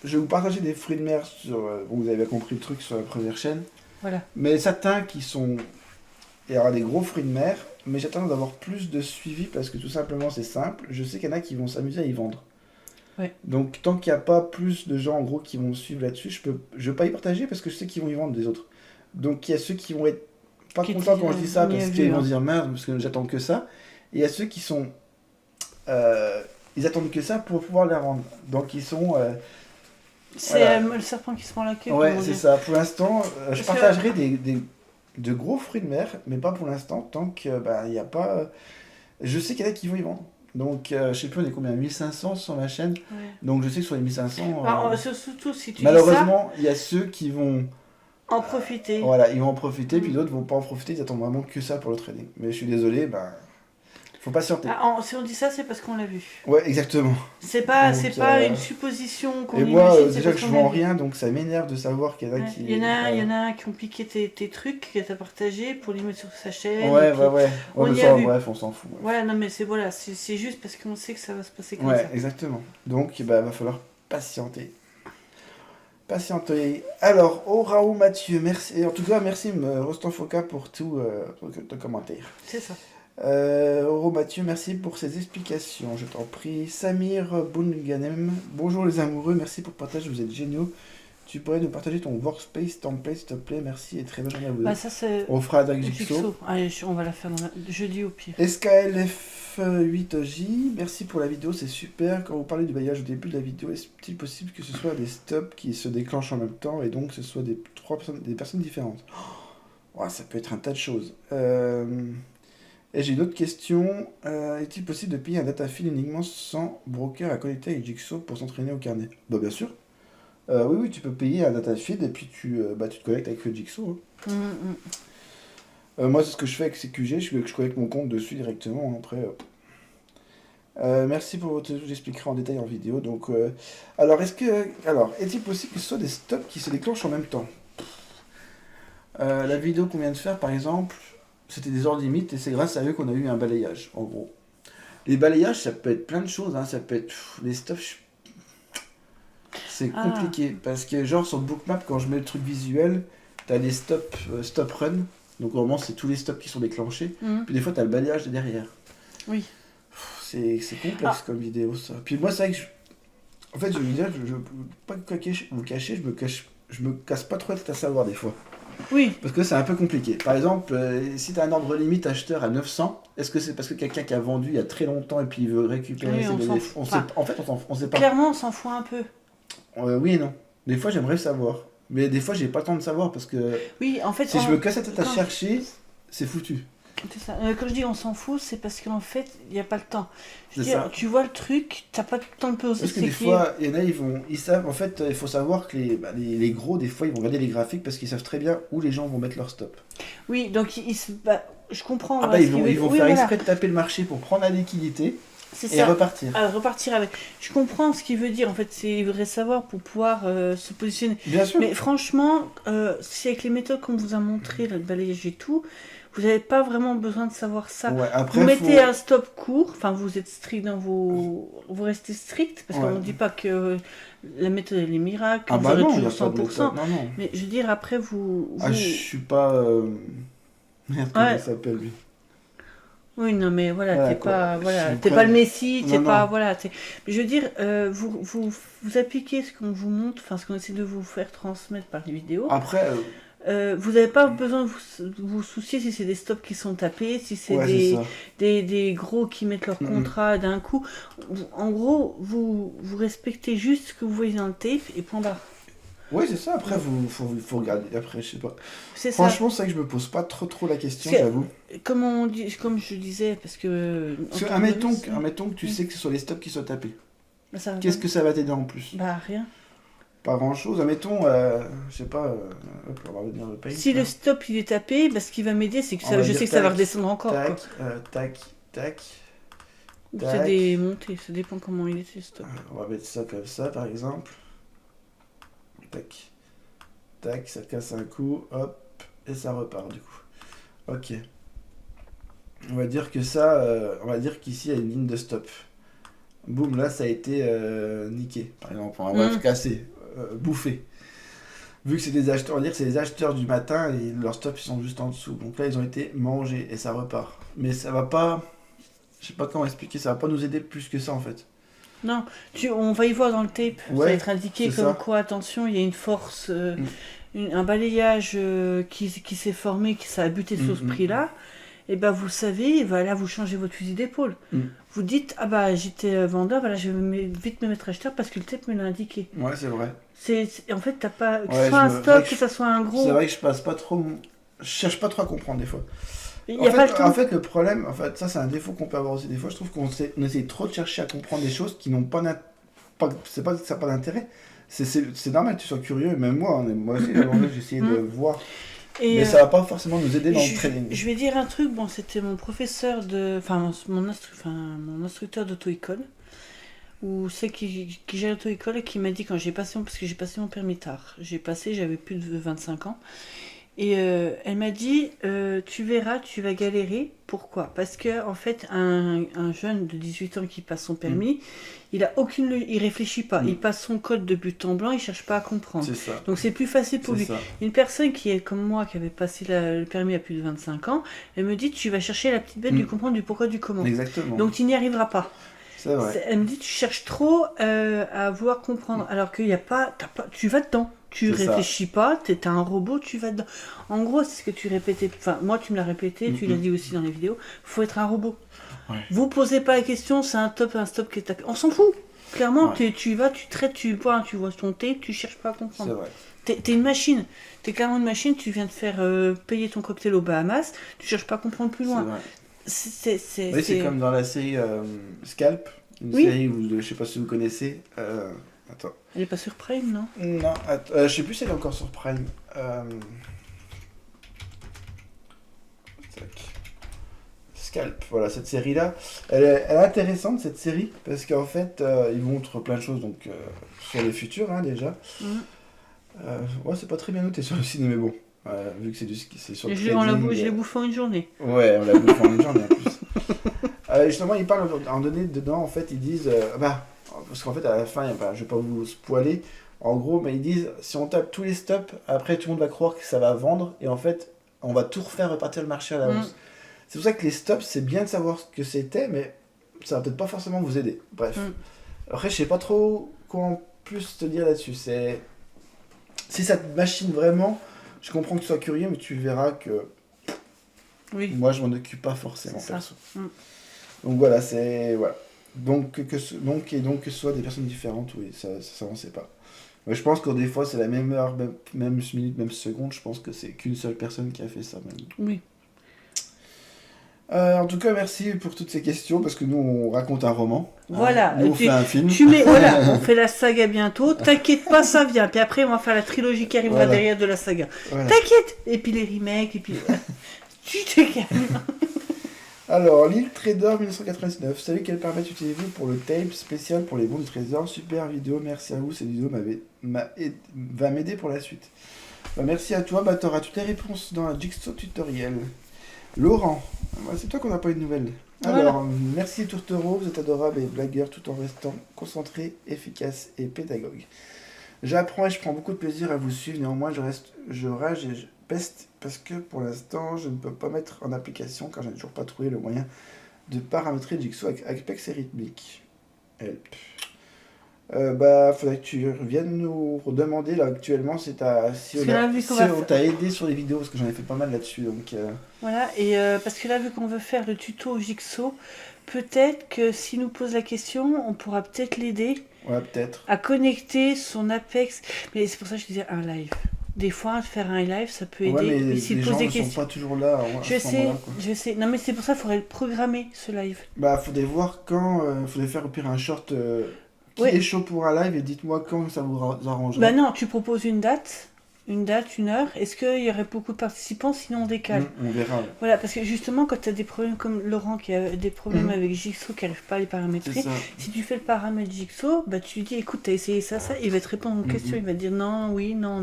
je vais vous partager des fruits de mer sur... vous avez compris le truc sur la première chaîne. Voilà. Mais certains qui sont... Il y aura des gros fruits de mer, mais j'attends d'avoir plus de suivi parce que tout simplement c'est simple. Je sais qu'il y en a qui vont s'amuser à y vendre. Ouais. Donc tant qu'il n'y a pas plus de gens en gros qui vont suivre là-dessus, je veux pas y partager parce que je sais qu'ils vont y vendre des autres. Donc il y a ceux qui vont être pas contents quand je dis ça parce qu'ils vont dire merde parce que j'attends que ça. Et il y a ceux qui sont... ils attendent que ça pour pouvoir les vendre. Donc ils sont... c'est le serpent qui se prend la queue. Ouais, c'est ça. Pour l'instant, je partagerai de gros fruits de mer, mais pas pour l'instant, tant qu'il n'y a pas... je sais qu'il y en a qui vont y vendre. Donc, je sais plus, on est combien? 1500 sur ma chaîne. Ouais. Donc, je sais que sur les 1500... surtout si tu malheureusement, il y a ceux qui vont... en profiter. Voilà, ils vont en profiter, puis d'autres vont pas en profiter, ils attendent vraiment que ça pour le trading. Mais je suis désolé, faut patienter. Si on dit ça, c'est parce qu'on l'a vu. Ouais, exactement. C'est pas une supposition qu'on imagine. Et moi, déjà que je vends rien, donc ça m'énerve de savoir qu'il y en a qui... Il y en a qui ont piqué tes trucs que t'as partagé pour les mettre sur sa chaîne. Ouais. Bref, on s'en fout. Ouais, non, mais c'est juste parce qu'on sait que ça va se passer comme ça. Ouais, exactement. Donc, va falloir patienter. Alors, Raoult Mathieu, merci. Et en tout cas, merci Rostand Foka pour tout ton commentaire. C'est ça. Oro Mathieu, merci pour ces explications, je t'en prie. Samir Bounganem, bonjour les amoureux, merci pour le partage, vous êtes géniaux. Tu pourrais nous partager ton workspace template, s'il te plaît, merci et très bonne journée à vous. Ça, c'est... On fera avec Jigsaw. Allez, on va la faire jeudi au pire. SKLF8J, merci pour la vidéo, c'est super. Quand vous parlez du balayage au début de la vidéo, est-il possible que ce soit des stops qui se déclenchent en même temps et donc que ce soit des personnes différentes? Ça peut être un tas de choses. Et j'ai une autre question. Est-il possible de payer un data fill uniquement sans broker à connecter avec Jigsaw pour s'entraîner au carnet? Bien sûr. Oui, tu peux payer un data feed et puis tu te connectes avec le Jigsaw. Moi, c'est ce que je fais avec CQG, je connecte mon compte dessus directement. Après, merci pour votre... J'expliquerai en détail en vidéo. Donc, est-il possible que ce soit des stops qui se déclenchent en même temps? La vidéo qu'on vient de faire, par exemple, c'était des ordres limites et c'est grâce à eux qu'on a eu un balayage, en gros. Les balayages, ça peut être plein de choses. Ça peut être les stops. C'est compliqué parce que genre sur le bookmap quand je mets le truc visuel t'as les stop run, donc au moment c'est tous les stops qui sont déclenchés, puis des fois t'as le balayage de derrière. Oui. C'est complexe comme vidéo ça. Puis moi c'est vrai que en fait je veux dire, je pas vous cacher, je me casse pas trop la tête à savoir des fois. Oui. Parce que c'est un peu compliqué. Par exemple, si tu as un ordre limite acheteur à 900, est-ce que c'est parce que quelqu'un qui a vendu il y a très longtemps et puis il veut récupérer ses données? On sait pas. Clairement on s'en fout un peu. Oui et non. Des fois, j'aimerais savoir. Mais des fois, j'ai pas le temps de savoir parce que oui, en fait, si je me casse la tête à chercher, c'est foutu. C'est ça. Quand je dis on s'en fout, c'est parce qu'en fait, il n'y a pas le temps. Tu vois le truc, t'as pas le temps de poser. Parce que des fois, il y en a, ils savent. En fait, il faut savoir que les gros, des fois, ils vont regarder les graphiques parce qu'ils savent très bien où les gens vont mettre leur stop. Oui, donc je comprends. Ils vont faire exprès de taper le marché pour prendre la liquidité. Et repartir. Repartir avec. Je comprends ce qu'il veut dire. En fait, il voudrait savoir pour pouvoir se positionner. Bien sûr. Mais franchement, si avec les méthodes qu'on vous a montrées, le balayage et tout, vous n'avez pas vraiment besoin de savoir ça. Ouais, après, vous mettez un stop court. Enfin, vous êtes strict dans vos. Vous restez strict parce qu'on ne dit pas que la méthode elle est miracle. Vous aurez toujours 100%. Non. Mais je veux dire, après, vous... je suis pas. Merde, comment il s'appelle lui? Oui, non, mais voilà, t'es pas le Messie, t'es pas, voilà. Mais je veux dire, vous appliquez ce qu'on vous montre, enfin ce qu'on essaie de vous faire transmettre par les vidéos. Après, vous n'avez pas besoin de vous soucier si c'est des stops qui sont tapés, si c'est des gros qui mettent leur contrat d'un coup. En gros, vous respectez juste ce que vous voyez dans le tape et point barre. Oui, c'est ça. Après, faut regarder. Après, je sais pas. Franchement, c'est vrai que je me pose pas trop la question, j'avoue. Comme je disais, parce que... Admettons que tu sais que ce sont les stops qui sont tapés. Qu'est-ce que ça va t'aider en plus? Rien. Pas grand-chose. Admettons, je sais pas... on va revenir le page. Si le stop, il est tapé, ce qui va m'aider, c'est que je sais que ça va redescendre encore. Tac. C'est des montées, ça dépend comment il est, le stop. On va mettre ça comme ça, par exemple. Tac, ça casse un coup, hop, et ça repart du coup. Ok. On va dire que ça, on va dire qu'ici il y a une ligne de stop. Boum, là ça a été niqué, par exemple. On va casser, bouffé. Vu que c'est des acheteurs, on va dire que c'est des acheteurs du matin et leurs stops ils sont juste en dessous. Donc là ils ont été mangés et ça repart. Mais ça va pas, je sais pas comment expliquer, ça va pas nous aider plus que ça en fait. Non, on va y voir dans le tape, ça va être indiqué comme quoi, attention, il y a une force, un balayage qui s'est formé, qui ça a buté sur ce prix-là, et vous savez, là vous changez votre fusil d'épaule. Vous dites, j'étais vendeur, je vais vite me mettre acheteur parce que le tape me l'a indiqué. Ouais, c'est vrai. En fait, t'as pas, que ce soit un stock, que ça soit un gros... C'est vrai que je cherche pas trop à comprendre des fois. En fait, le problème, ça c'est un défaut qu'on peut avoir aussi des fois, je trouve qu'on essaie trop de chercher à comprendre des choses qui n'ont pas c'est pas que ça n'a pas d'intérêt, c'est normal que tu sois curieux, même moi aussi j'ai essayé de voir, mais ça va pas forcément nous aider dans le training. Je vais dire un truc, c'était mon professeur mon instructeur d'auto-école, ou c'est qui gère l'auto-école et qui m'a dit quand parce que j'ai passé mon permis tard, j'avais plus de 25 ans. Et elle m'a dit, tu verras, tu vas galérer. Pourquoi ? Parce que en fait, un jeune de 18 ans qui passe son permis, il réfléchit pas. Il passe son code de but en blanc, il cherche pas à comprendre. C'est ça. Donc c'est plus facile pour lui. Ça. Une personne qui est comme moi, qui avait passé le permis à plus de 25 ans, elle me dit, tu vas chercher la petite bête du comprendre, du pourquoi, du comment. Exactement. Donc tu n'y arriveras pas. C'est vrai. Elle me dit, tu cherches trop à vouloir comprendre, alors qu'il n'y a pas, tu vas dedans. Tu réfléchis pas, t'es un robot, tu vas dedans. En gros, c'est ce que tu répétais. Enfin, moi, tu me l'as répété, tu l'as dit aussi dans les vidéos. Faut être un robot. Ouais. Vous posez pas la question, c'est un stop qui est. On s'en fout. Clairement, tu vas, tu traites, tu vois ton thé, tu cherches pas à comprendre. C'est vrai. T'es une machine. T'es clairement une machine. Tu viens de faire payer ton cocktail aux Bahamas. Tu cherches pas à comprendre plus loin. C'est vrai. Oui, c'est comme dans la série Scalp, une série où je sais pas si vous connaissez. Attends. Elle est pas sur Prime, non ? Non, je sais plus si elle est encore sur Prime. Scalp, voilà, cette série-là. Elle est intéressante, cette série, parce qu'en fait, ils montrent plein de choses donc, sur les futurs, déjà. Ouais, c'est pas très bien noté sur le ciné, mais bon. Vu que c'est sur le trading. Je l'ai bouffé en une journée. Ouais, on l'a bouffé en une journée en plus. Justement, ils parlent en donné dedans, en fait, ils disent... parce qu'en fait, à la fin, je vais pas vous spoiler, en gros, mais ils disent, si on tape tous les stops, après tout le monde va croire que ça va vendre, et en fait, on va tout refaire repartir le marché à la hausse. C'est pour ça que les stops, c'est bien de savoir ce que c'était, mais ça va peut-être pas forcément vous aider. Bref. Après, je sais pas trop quoi en plus te dire là-dessus. Si ça te machine vraiment, je comprends que tu sois curieux, mais tu verras que moi, je m'en occupe pas forcément, perso. Donc voilà, c'est... Voilà. Donc que ce soit des personnes différentes, oui, ça on sait pas. Mais je pense que des fois c'est la même heure, même minute, même seconde, je pense que c'est qu'une seule personne qui a fait ça même. Oui. En tout cas, merci pour toutes ces questions, parce que nous on raconte un roman. Voilà. Nous on fait un film. On fait la saga bientôt, t'inquiète pas, ça vient. Puis après on va faire la trilogie qui arrivera derrière de la saga. Voilà. T'inquiète. Et puis les remakes, et puis... tu te calmes. Alors, l'île Trésor 1999, salut, quel paramètre utilisez-vous pour le tape spécial pour les bons du trésor? Super vidéo, merci à vous, cette vidéo va m'aider pour la suite. Merci à toi, tu auras toutes les réponses dans la Jigsaw tutoriel. Laurent, c'est toi qu'on n'a pas eu de nouvelles. Alors, merci Tourtereau, vous êtes adorable et blagueur tout en restant concentré, efficace et pédagogue. J'apprends et je prends beaucoup de plaisir à vous suivre, néanmoins je rage et je peste parce que pour l'instant je ne peux pas mettre en application car je n'ai toujours pas trouvé le moyen de paramétrer Jigsaw avec Apex et Rhythmic. Help. Faudrait que tu reviennes nous redemander là actuellement si on t'a aidé sur les vidéos parce que j'en ai fait pas mal là-dessus donc. Voilà et parce que là vu qu'on veut faire le tuto Jigsaw, peut-être que s'il nous pose la question, on pourra peut-être l'aider. Ouais, peut-être. À connecter son Apex, mais c'est pour ça que je disais un live. Des fois, faire un live, ça peut aider. Ouais, mais les gens ne sont pas toujours là. Je sais. Non, mais c'est pour ça qu'il faudrait le programmer, ce live. Faudrait voir quand... faudrait faire au pire un short qui est chaud pour un live et dites-moi quand ça vous arrangerait. Non, tu proposes une date, une heure. Est-ce qu'il y aurait beaucoup de participants? Sinon, on décale. On verra. Voilà, parce que justement, quand tu as des problèmes comme Laurent qui a des problèmes avec Jigsaw qui n'arrive pas à les paramétrer, si tu fais le paramètre Jigsaw, tu lui dis écoute, tu as essayé ça, il va te répondre aux questions, il va te dire non, oui, non.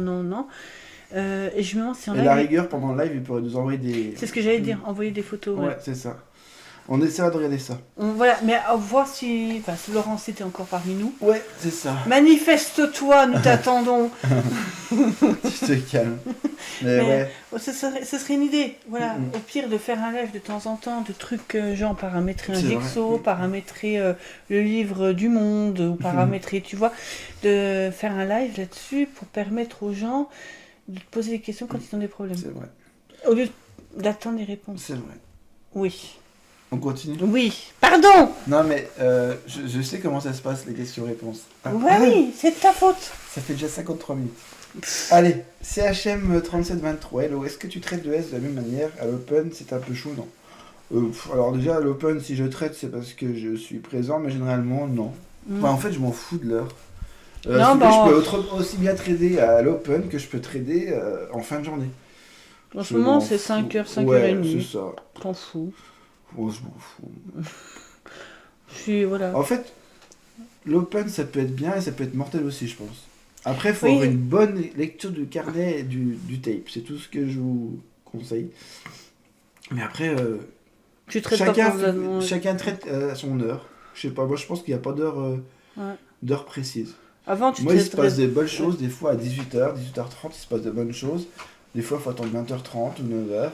Et je me demande si en live. Et la rigueur, pendant le live, il pourrait nous envoyer des. C'est ce que j'allais dire, envoyer des photos. Ouais, c'est ça. On essaiera de regarder ça. Voilà, mais à voir si Laurent c'était encore parmi nous. Ouais, c'est ça. Manifeste-toi, nous t'attendons. Tu te calmes. Mais ce serait une idée. Voilà, au pire de faire un live de temps en temps, de trucs genre paramétrer un Jigsaw, paramétrer le livre du monde, ou paramétrer, tu vois, de faire un live là-dessus pour permettre aux gens de te poser des questions quand ils ont des problèmes. C'est vrai. Au lieu d'attendre les réponses. C'est vrai. Oui. On continue? Oui. Pardon. Non mais je sais comment ça se passe les questions-réponses. Oui, c'est de ta faute. Ça fait déjà 53 minutes. Allez, CHM3723, hello, est-ce que tu traites de S de la même manière? À l'open, c'est un peu chaud, non? Alors déjà, à l'open, si je traite, c'est parce que je suis présent, mais généralement, non. En fait, je m'en fous de l'heure. Je peux aussi bien trader à l'open que je peux trader en fin de journée. En ce moment, c'est 5h, 5h30. Ouais, c'est ça. T'en fous. Oh, je m'en fous. Voilà. En fait, l'open, ça peut être bien et ça peut être mortel aussi, je pense. Après, il faut avoir une bonne lecture du carnet et du tape. C'est tout ce que je vous conseille. Mais après, chacun traite à son heure. Je sais pas, moi je pense qu'il n'y a pas d'heure précise. Moi, il se passe des bonnes choses, des fois à 18h, 18h30, il se passe de bonnes choses. Des fois, il faut attendre 20h30 ou 9h.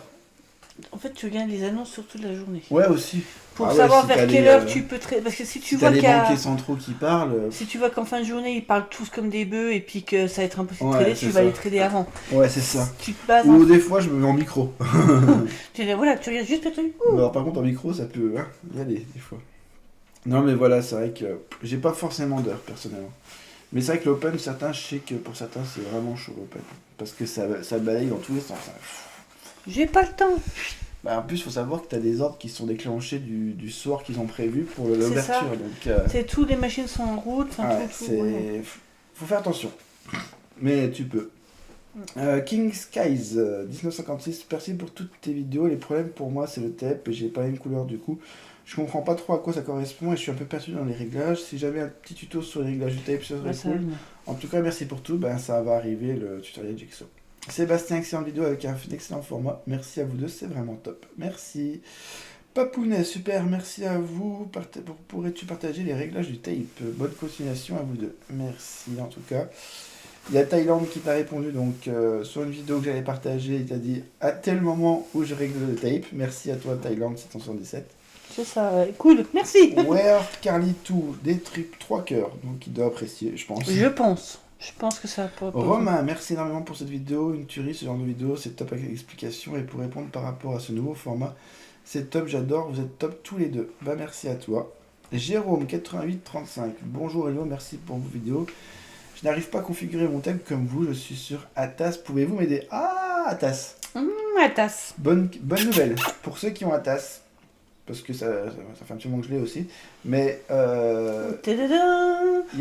En fait, tu regardes les annonces sur toute la journée. Ouais, aussi. Pour savoir vers quelle heure tu peux traiter. Parce que si tu vois qu'il y a les banquiers centraux qui parlent. Si tu vois qu'en fin de journée, ils parlent tous comme des bœufs et puis que ça va être impossible de trader, tu vas les trader avant. Ouais, c'est ça. Tu te bases ou des fois, je me mets en micro. Tu regardes juste le truc. Alors, par contre, en micro, ça peut y aller, des fois. Non, mais voilà, c'est vrai que j'ai pas forcément d'heure, personnellement. Mais c'est vrai que l'open, je sais que pour certains, c'est vraiment chaud l'open. Parce que ça balaye dans tous les sens. J'ai pas le temps. En plus, il faut savoir que tu as des ordres qui sont déclenchés du soir qu'ils ont prévu pour l'ouverture. C'est tout, les machines sont en route. Faut faire attention. Mais tu peux. King Skies 1956, merci pour toutes tes vidéos. Les problèmes pour moi, c'est le tape. J'ai pas une couleur du coup. Je comprends pas trop à quoi ça correspond et je suis un peu perdu dans les réglages. Si j'avais un petit tuto sur les réglages du tape, ça serait cool. En tout cas, merci pour tout. Ça va arriver, le tutoriel Jigsaw. Sébastien, excellente vidéo avec un excellent format. Merci à vous deux, c'est vraiment top. Merci. Papounet, super, merci à vous. Pourrais-tu partager les réglages du tape? Bonne continuation à vous deux. Merci en tout cas. Il y a Thaïlande qui t'a répondu donc sur une vidéo que j'avais partagée. Il t'a dit à tel moment où je règle le tape. Merci à toi Thaïlande 777. C'est ça, cool, merci. Where Carly2, des tripes 3 cœurs. Donc il doit apprécier, je pense. Je pense que ça peut. Romain, merci énormément pour cette vidéo. Une tuerie, ce genre de vidéo, c'est top avec l'explication. Et pour répondre par rapport à ce nouveau format, c'est top, j'adore. Vous êtes top tous les deux. Merci à toi. Jérôme, 8835. Bonjour Hello, merci pour vos vidéos. Je n'arrive pas à configurer mon tape comme vous. Je suis sur Atas. Pouvez-vous m'aider? Ah, Atas. Atas. Bonne nouvelle pour ceux qui ont Atas. Parce que ça fait un petit moment que je l'ai aussi. Mais il y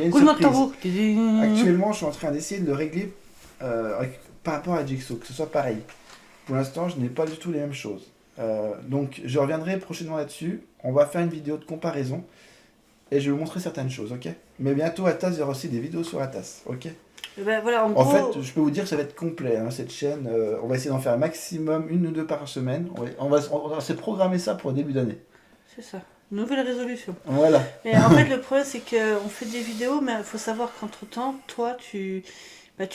a une surprise. Actuellement, je suis en train d'essayer de le régler par rapport à Jigsaw, que ce soit pareil. Pour l'instant, je n'ai pas du tout les mêmes choses. Donc, je reviendrai prochainement là-dessus. On va faire une vidéo de comparaison. Et je vais vous montrer certaines choses, ok? Mais bientôt, Atas, il y aura aussi des vidéos sur Atas, ok? Voilà, en fait, je peux vous dire que ça va être complet, cette chaîne. On va essayer d'en faire un maximum, 1 ou 2 par semaine. On va essayer de programmer ça pour le début d'année. C'est ça. Nouvelle résolution. Voilà. Mais en fait, le problème, c'est qu'on fait des vidéos, mais il faut savoir qu'entre-temps, toi, tu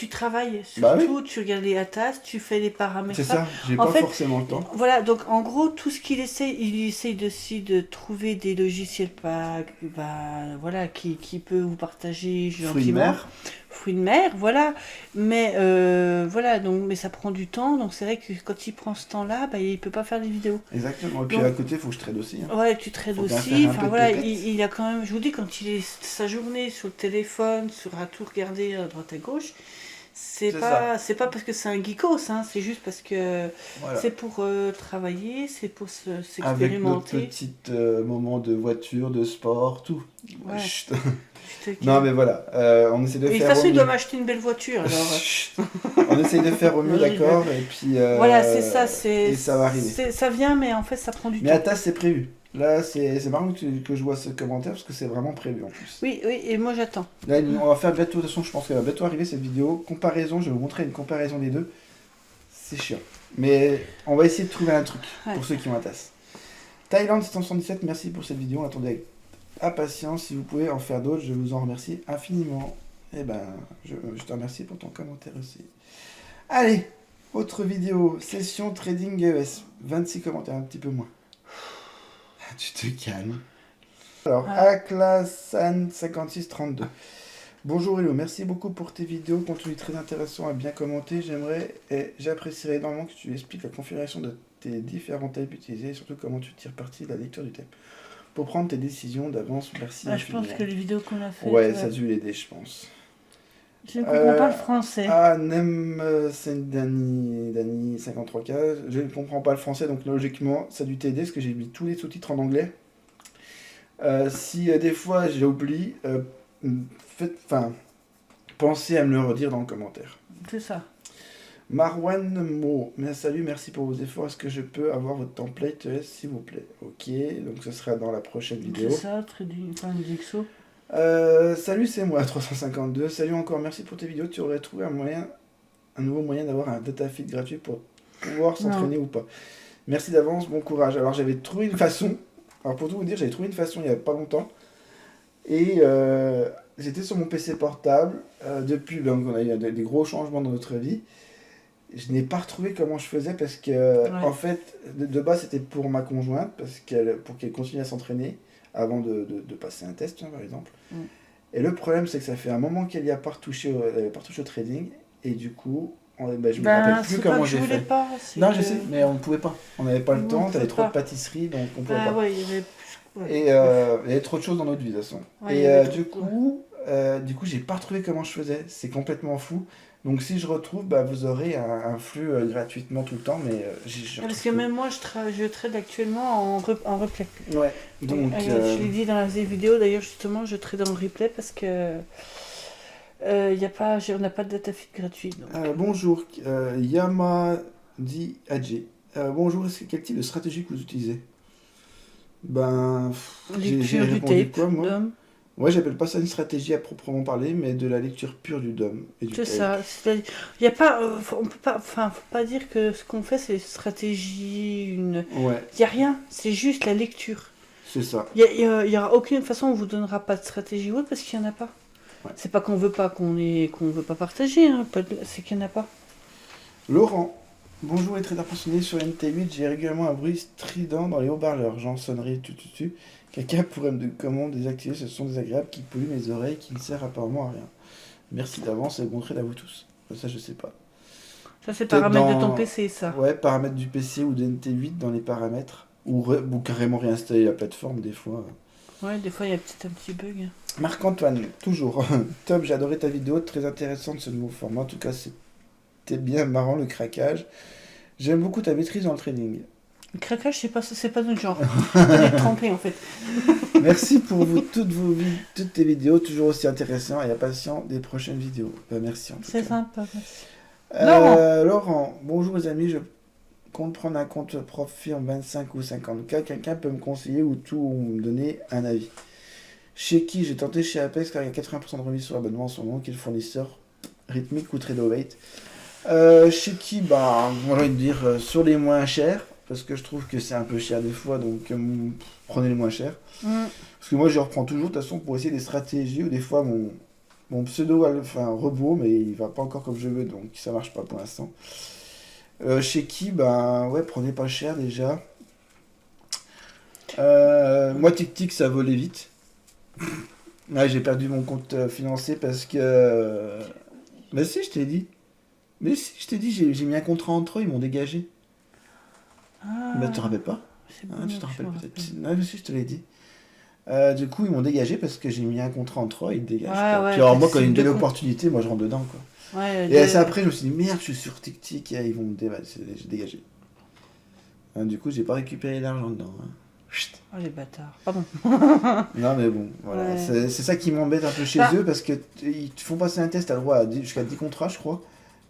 travailles surtout, tu regardes les Atas, tu fais les paramètres. C'est ça, j'ai pas forcément le temps. Voilà, donc en gros, tout ce qu'il essaye aussi de trouver des logiciels qui peut vous partager gentiment. Fruits de mer, voilà. Mais voilà, mais ça prend du temps, donc c'est vrai que quand il prend ce temps-là, il peut pas faire des vidéos. Exactement. Et puis à côté, il faut que je trade aussi. Ouais, tu trades aussi. Enfin voilà, il a quand même, je vous dis, quand il est sa journée sur le téléphone, à tout regarder à droite à gauche. C'est pas parce que c'est un geekos, hein, c'est juste parce que c'est pour travailler, c'est pour s'expérimenter. Avec nos petits moments de voiture, de sport, tout. Ouais. Non mais voilà, on essaie de faire. Et de toute façon, il doit m'acheter une belle voiture. Alors. On essaie de faire au mieux, d'accord, et puis. Voilà, c'est ça, et ça va arriver. Ça vient, mais en fait, ça prend du temps. Mais Atas, c'est prévu. Là, c'est marrant que je vois ce commentaire parce que c'est vraiment prévu en plus. Oui, et moi j'attends. Là, on va faire bientôt, de toute façon, je pense qu'elle va bientôt arriver cette vidéo. Comparaison, je vais vous montrer une comparaison des deux. C'est chiant. Mais on va essayer de trouver un truc pour ceux qui ont Atas. Thaïlande 777, merci pour cette vidéo. On attendait avec impatience. Si vous pouvez en faire d'autres, je vous en remercie infiniment. Et je te remercie pour ton commentaire aussi. Allez, autre vidéo. Session Trading ES. 26 commentaires, un petit peu moins. Tu te calmes. Alors, Aklasan5632. Bonjour Hello, merci beaucoup pour tes vidéos, contenu très intéressant et bien commenté. J'apprécierais énormément que tu expliques la configuration de tes différents types utilisés et surtout comment tu tires parti de la lecture du thème. Pour prendre tes décisions d'avance, merci. Je pense que les vidéos qu'on a faites... Ouais, ça a dû l'aider, je pense. Je ne comprends pas le français. Dani 53K, je ne comprends pas le français, donc logiquement, ça a dû t'aider, parce que j'ai mis tous les sous-titres en anglais. Si des fois j'oublie, pensez à me le redire dans le commentaire. C'est ça. Marwan Mo, salut, merci pour vos efforts. Est-ce que je peux avoir votre template ES, s'il vous plaît? Ok, donc ce sera dans la prochaine vidéo. C'est ça, Trading Jigsaw. Salut, c'est moi, 352. Salut encore, merci pour tes vidéos. Tu aurais trouvé un nouveau moyen d'avoir un data feed gratuit pour pouvoir s'entraîner ou pas? Merci d'avance, bon courage. Alors j'avais trouvé une façon, alors pour tout vous dire, j'avais trouvé une façon il n'y a pas longtemps. Et j'étais sur mon PC portable. Depuis, donc, on a eu des gros changements dans notre vie. Je n'ai pas retrouvé comment je faisais parce que, en fait, de base, c'était pour ma conjointe, pour qu'elle continue à s'entraîner avant de passer un test, par exemple. Et le problème, c'est que ça fait un moment qu'elle n'y a pas retouché au trading. Et du coup, je ne me rappelle plus comment j'ai fait. Non, je sais, mais on ne pouvait pas. On n'avait pas le temps, tu avais trop de pâtisseries, donc on ne pouvait pas. Ouais, il y avait... Et il y avait trop de choses dans notre vie, de toute façon. Et du coup, j'ai pas retrouvé comment je faisais. C'est complètement fou. Donc si je retrouve, vous aurez un flux gratuitement tout le temps. Mais parce que même moi, je trade actuellement en replay. Ouais. Donc, je l'ai dit dans la vidéo, d'ailleurs, justement, je trade en replay parce que on n'a pas de data feed gratuit. Donc. Bonjour, Yamadi Adji. Bonjour, quel type de stratégie que vous utilisez? J'ai répondu tape, quoi, moi? Ouais, j'appelle pas ça une stratégie à proprement parler, mais de la lecture pure du DOM et du tape. C'est ça. Il y a pas, on peut pas, faut pas dire que ce qu'on fait c'est une stratégie, Ouais. Il y a rien, c'est juste la lecture. C'est ça. Il y aura aucune façon, on vous donnera pas de stratégie ou autre parce qu'il y en a pas. Ouais. C'est pas qu'on veut pas qu'on veut pas partager, hein, c'est qu'il y en a pas. Laurent. Bonjour les traders passionnés sur NT8, j'ai régulièrement un bruit strident dans les haut-parleurs, genre sonnerie, tu. Quelqu'un pourrait me dire comment désactiver ce son désagréable qui pollue mes oreilles, qui ne sert apparemment à rien. Merci d'avance et bon trade à vous tous. Ça, je sais pas. Ça, c'est paramètres de ton PC, ça. Ouais, paramètres du PC ou de NT8 dans les paramètres. Ou carrément réinstaller la plateforme, des fois. Ouais, des fois, il y a peut-être un petit bug. Marc-Antoine, toujours. Top, j'ai adoré ta vidéo, très intéressante ce nouveau format. En tout cas, c'était bien marrant le craquage. J'aime beaucoup ta maîtrise dans le trading. Le craquage, c'est pas notre genre. On est trempé en fait. Merci pour toutes tes vidéos, toujours aussi intéressant et impatient des prochaines vidéos. Merci en tout cas. C'est sympa, merci. Laurent, bonjour les amis, je compte prendre un compte prof firme 25 ou 50K. Quelqu'un peut me conseiller ou me donner un avis? Chez qui? J'ai tenté chez Apex car il y a 80% de remise sur l'abonnement en ce moment, qui est le fournisseur rythmique ou Tradovate. Chez qui? J'ai envie de dire sur les moins chers, parce que je trouve que c'est un peu cher des fois, donc prenez les moins chers. Parce que moi je reprends toujours de toute façon pour essayer des stratégies, ou des fois mon pseudo robot, mais il va pas encore comme je veux, donc ça marche pas pour l'instant. Chez qui? Prenez pas cher déjà. Moi tic ça volait vite. J'ai perdu mon compte financier parce que... Mais si, je t'ai dit. J'ai mis un contrat entre eux, ils m'ont dégagé. Tu te rappelles pas? Tu te rappelles peut-être. Non, mais si, je te l'ai dit. Du coup, ils m'ont dégagé parce que j'ai mis un contrat entre eux, ils te dégagent. Puis alors, moi, quand il y a une belle opportunité, moi, je rentre dedans, quoi. Et c'est après, je me suis dit, merde, je suis sur TicTic, et ils vont me dégager. Du coup, j'ai pas récupéré l'argent dedans. Oh, les bâtards. Pardon. Non, mais bon, voilà. C'est ça qui m'embête un peu chez eux, parce qu'ils te font passer un test, t'as le droit jusqu'à 10 contrats, je crois.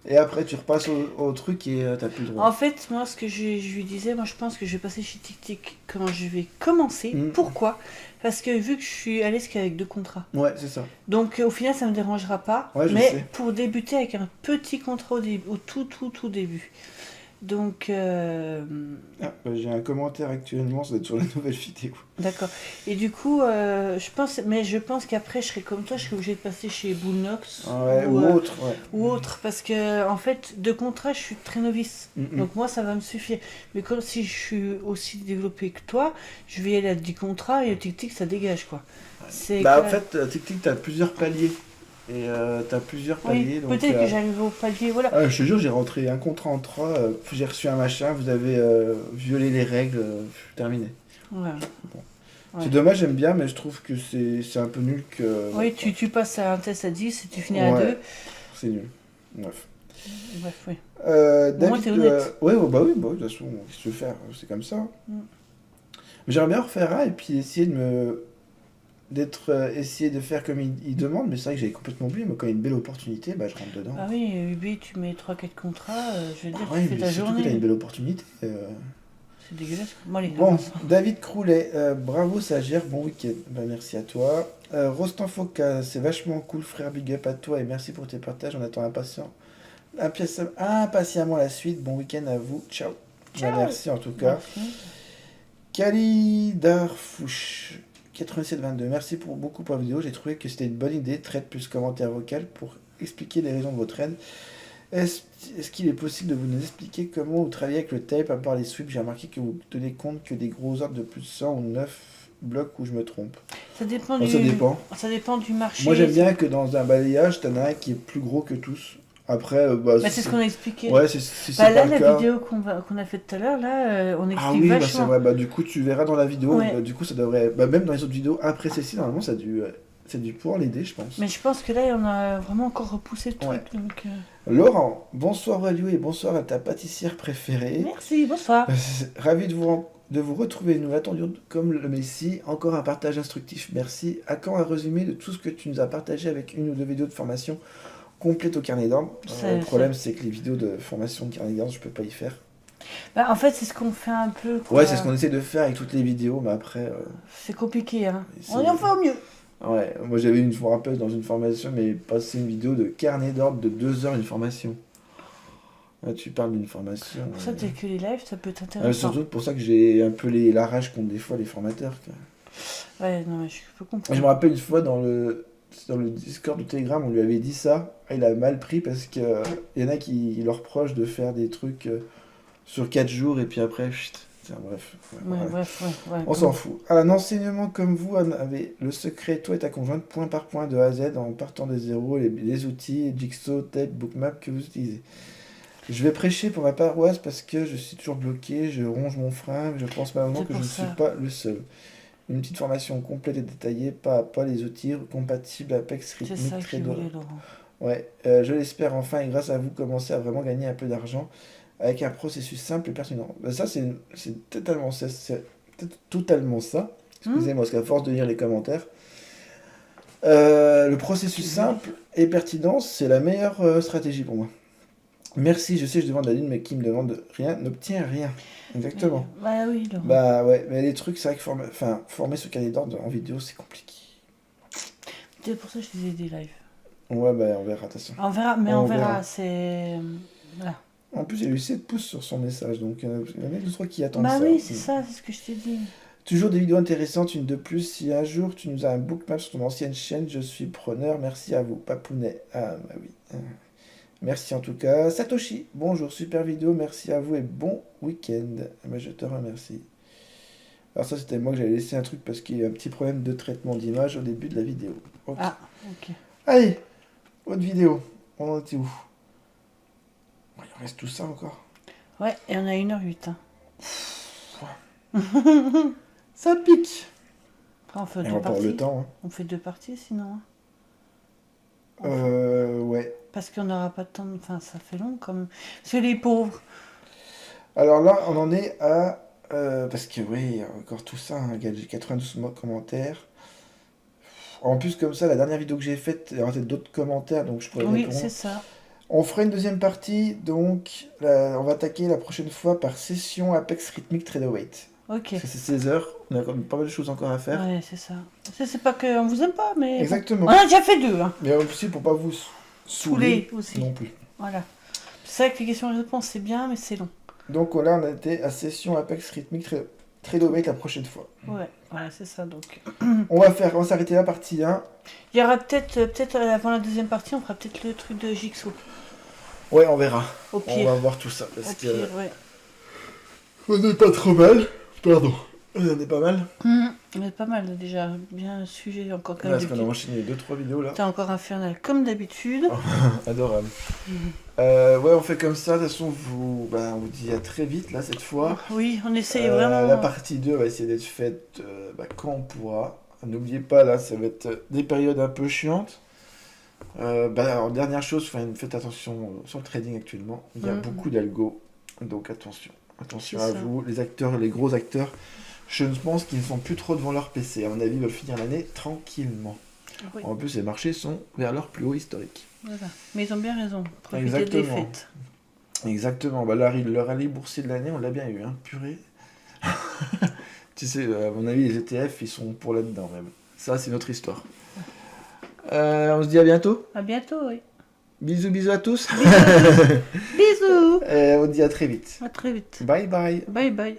Et après, tu repasses au truc et t'as plus le droit. En fait, moi, ce que je lui disais, moi, je pense que je vais passer chez TicTic quand je vais commencer. Pourquoi? Parce que vu que je suis à l'aise qu'avec 2 contrats. Ouais, c'est ça. Donc, au final, ça me dérangera pas. Ouais, mais pour débuter avec un petit contrat au tout début. Donc... j'ai un commentaire actuellement, ça doit être sur la nouvelle vidéo. D'accord. Et du coup, je pense qu'après, je serai comme toi, je serai obligée de passer chez Bullnox. Ou autre, parce que, en fait, de contrat, je suis très novice. Donc moi, ça va me suffire. Mais comme si je suis aussi développé que toi, je vais y aller à 10 contrats et le TicTic, ça dégage, quoi. En fait, TicTic, t'as plusieurs paliers. Et t'as plusieurs paliers. Oui, peut-être que j'arrive au palier, voilà. Je te jure, j'ai rentré un contrat en 3, j'ai reçu un machin, vous avez violé les règles, terminé. Ouais. Bon. Ouais. C'est dommage, j'aime bien, mais je trouve que c'est un peu nul que... Oui, tu passes à un test à 10 et tu finis à 2. C'est nul. Bref, oui. David, t'es honnête. oui, de toute façon, qu'est-ce que tu veux faire? C'est comme ça. Mais j'aimerais bien refaire un et puis essayer essayer de faire comme il demande, mais c'est vrai que j'avais complètement oublié, mais quand il y a une belle opportunité, je rentre dedans. Ah oui, Ubi, tu mets 3-4 contrats, je veux dire, tu fais ta journée. Tu as une belle opportunité. C'est dégueulasse. Bon, allez, bon, David Croulet, bravo, ça gère, bon week-end. Ben, merci à toi. Rostan Foka, c'est vachement cool, frère, big up à toi et merci pour tes partages. On attend impatiemment la suite. Bon week-end à vous. Ciao. Ben, merci en tout cas. Kali Darfouche, 8722, merci beaucoup pour la vidéo. J'ai trouvé que c'était une bonne idée, trade plus commentaire vocal pour expliquer les raisons de votre aide. Est-ce qu'il est possible de vous nous expliquer comment vous travaillez avec le tape à part les sweeps? J'ai remarqué que vous tenez compte que des gros ordres de plus de 100 ou 9 blocs où je me trompe. Ça dépend, ça dépend du marché. Moi j'aime bien que dans un balayage, t'en as un qui est plus gros que tous. Après, c'est ce qu'on a expliqué. Ouais, c'est là, la vidéo qu'on a faite tout à l'heure, là, on explique vachement. C'est vrai. Du coup, tu verras dans la vidéo. Ouais. Du coup, ça devrait. Même dans les autres vidéos après celle-ci, normalement, ça a dû pouvoir l'aider, je pense. Mais je pense que là, on a vraiment encore repoussé le truc. Donc, Laurent, bonsoir Value et bonsoir à ta pâtissière préférée. Merci, bonsoir. Ravi de vous retrouver. Nous l'attendions comme le Messie. Encore un partage instructif. Merci. À quand un résumé de tout ce que tu nous as partagé avec une ou deux vidéos de formation complète au carnet d'ordre. Le problème, c'est que les vidéos de formation de carnet d'ordre, je peux pas y faire. En fait, c'est ce qu'on fait un peu. Ouais, c'est ce qu'on essaie de faire avec toutes les vidéos, mais après. C'est compliqué, hein. On y en fait au mieux. Ouais, moi je me rappelle dans une formation, mais passer une vidéo de carnet d'ordre de 2 heures, une formation. Là, tu parles d'une formation. Pour ça, t'as que les lives, ça peut t'intéresser. Surtout pour ça que j'ai un peu la rage contre des fois les formateurs. Quoi. Ouais, non, mais je peux comprendre. Je me rappelle une fois dans le Discord de Telegram, on lui avait dit ça. Il a mal pris parce qu'il y en a qui leur reprochent de faire des trucs sur 4 jours et puis après, bref. On s'en fout. Un enseignement comme vous avez le secret, toi et ta conjointe, point par point de A à Z en partant de zéro, les outils, Jigsaw, Tape, Bookmap que vous utilisez. Je vais prêcher pour ma paroisse parce que je suis toujours bloqué, je ronge mon frein, je pense malheureusement que je ne suis pas le seul. Une petite formation complète et détaillée, pas à pas, les outils compatibles Apex, Rhythmic, Trello. Ouais, je l'espère enfin et grâce à vous commencer à vraiment gagner un peu d'argent avec un processus simple et pertinent. Ça, c'est totalement ça. Excusez-moi, parce qu'à force de lire les commentaires, le processus simple et pertinent, c'est la meilleure stratégie pour moi. Merci, je sais, je demande la lune, mais qui me demande rien n'obtient rien. Exactement. Bah oui, Laurent. Bah ouais, mais les trucs, c'est vrai que former ce carnet d'ordre en vidéo, c'est compliqué. C'est pour ça que je faisais des lives. Ouais, bah on verra, attention. On verra, c'est... Voilà. En plus, il y a eu 7 pouces sur son message, donc il y en a 2-3 qui attendent ça. Bah oui, c'est ça, c'est ce que je t'ai dit. Toujours des vidéos intéressantes, une de plus. Si un jour tu nous as un bookmap sur ton ancienne chaîne, je suis preneur. Merci à vous, Papounet. Ah, bah oui. Merci en tout cas. Satoshi, bonjour, super vidéo, merci à vous et bon week-end. Bah, je te remercie. Alors ça, c'était moi que j'avais laissé un truc parce qu'il y a eu un petit problème de traitement d'image au début de la vidéo. Okay. Ah, ok. Allez, autre vidéo. On en était où? Il reste tout ça encore. Ouais, et on a 1h08. Ça pique. Après, on fait deux parties. Le temps, hein. On fait 2 parties sinon. Ouais. Parce qu'on n'aura pas de temps. Enfin, ça fait long quand même. Parce que les pauvres. Alors là, on en est à. Parce que oui, il y a encore tout ça. Hein, j'ai 92 commentaires. En plus, comme ça, la dernière vidéo que j'ai faite, il y aura peut-être d'autres commentaires, donc je pourrais répondre. Oui, c'est ça. On fera une deuxième partie, donc on va attaquer la prochaine fois par session Apex Rhythmic Traderweight. Ok. Parce que c'est 16 heures, on a pas mal de choses encore à faire. Ouais, c'est ça. C'est pas qu'on vous aime pas, mais... Exactement. On a déjà fait 2. Hein. Mais aussi pour pas vous saouler aussi. Non plus. Voilà. C'est vrai que les questions et réponses, c'est bien, mais c'est long. Donc là, on a été à session Apex Rhythmic Traderweight la prochaine fois. Ouais, voilà, c'est ça, donc... On va s'arrêter là, partie 1. Il y aura peut-être avant la deuxième partie, on fera peut-être le truc de Jigsaw. Ouais, on verra. Au pire. On va voir tout ça. Parce que... ouais. On n'est pas trop mal. Pardon. On est pas mal. On est pas mal déjà. Bien sujet encore comme d'habitude. Parce qu'on a enchaîné 2-3 vidéos là. T'es encore infernal comme d'habitude. Adorable. Ouais, on fait comme ça. De toute façon, on vous dit à très vite là cette fois. Oui, on essaye vraiment. La partie 2 va essayer d'être faite quand on pourra. N'oubliez pas là, ça va être des périodes un peu chiantes. En dernière chose, faites attention sur le trading actuellement. Il y a beaucoup d'algo, donc attention à vous, les acteurs, les gros acteurs. Je pense qu'ils ne sont plus trop devant leur PC. À mon avis, ils veulent finir l'année tranquillement. Oui. En plus, les marchés sont vers leur plus haut historique. Voilà. Mais ils ont bien raison. Profitez des fêtes. Exactement. Le rallye boursier de l'année, on l'a bien eu, hein. Purée. Tu sais, à mon avis, les ETF, ils sont pour là-dedans même. Ça, c'est notre histoire. On se dit à bientôt. À bientôt, oui. Bisous à tous. Bisous. On se dit à très vite. À très vite. Bye bye. Bye bye.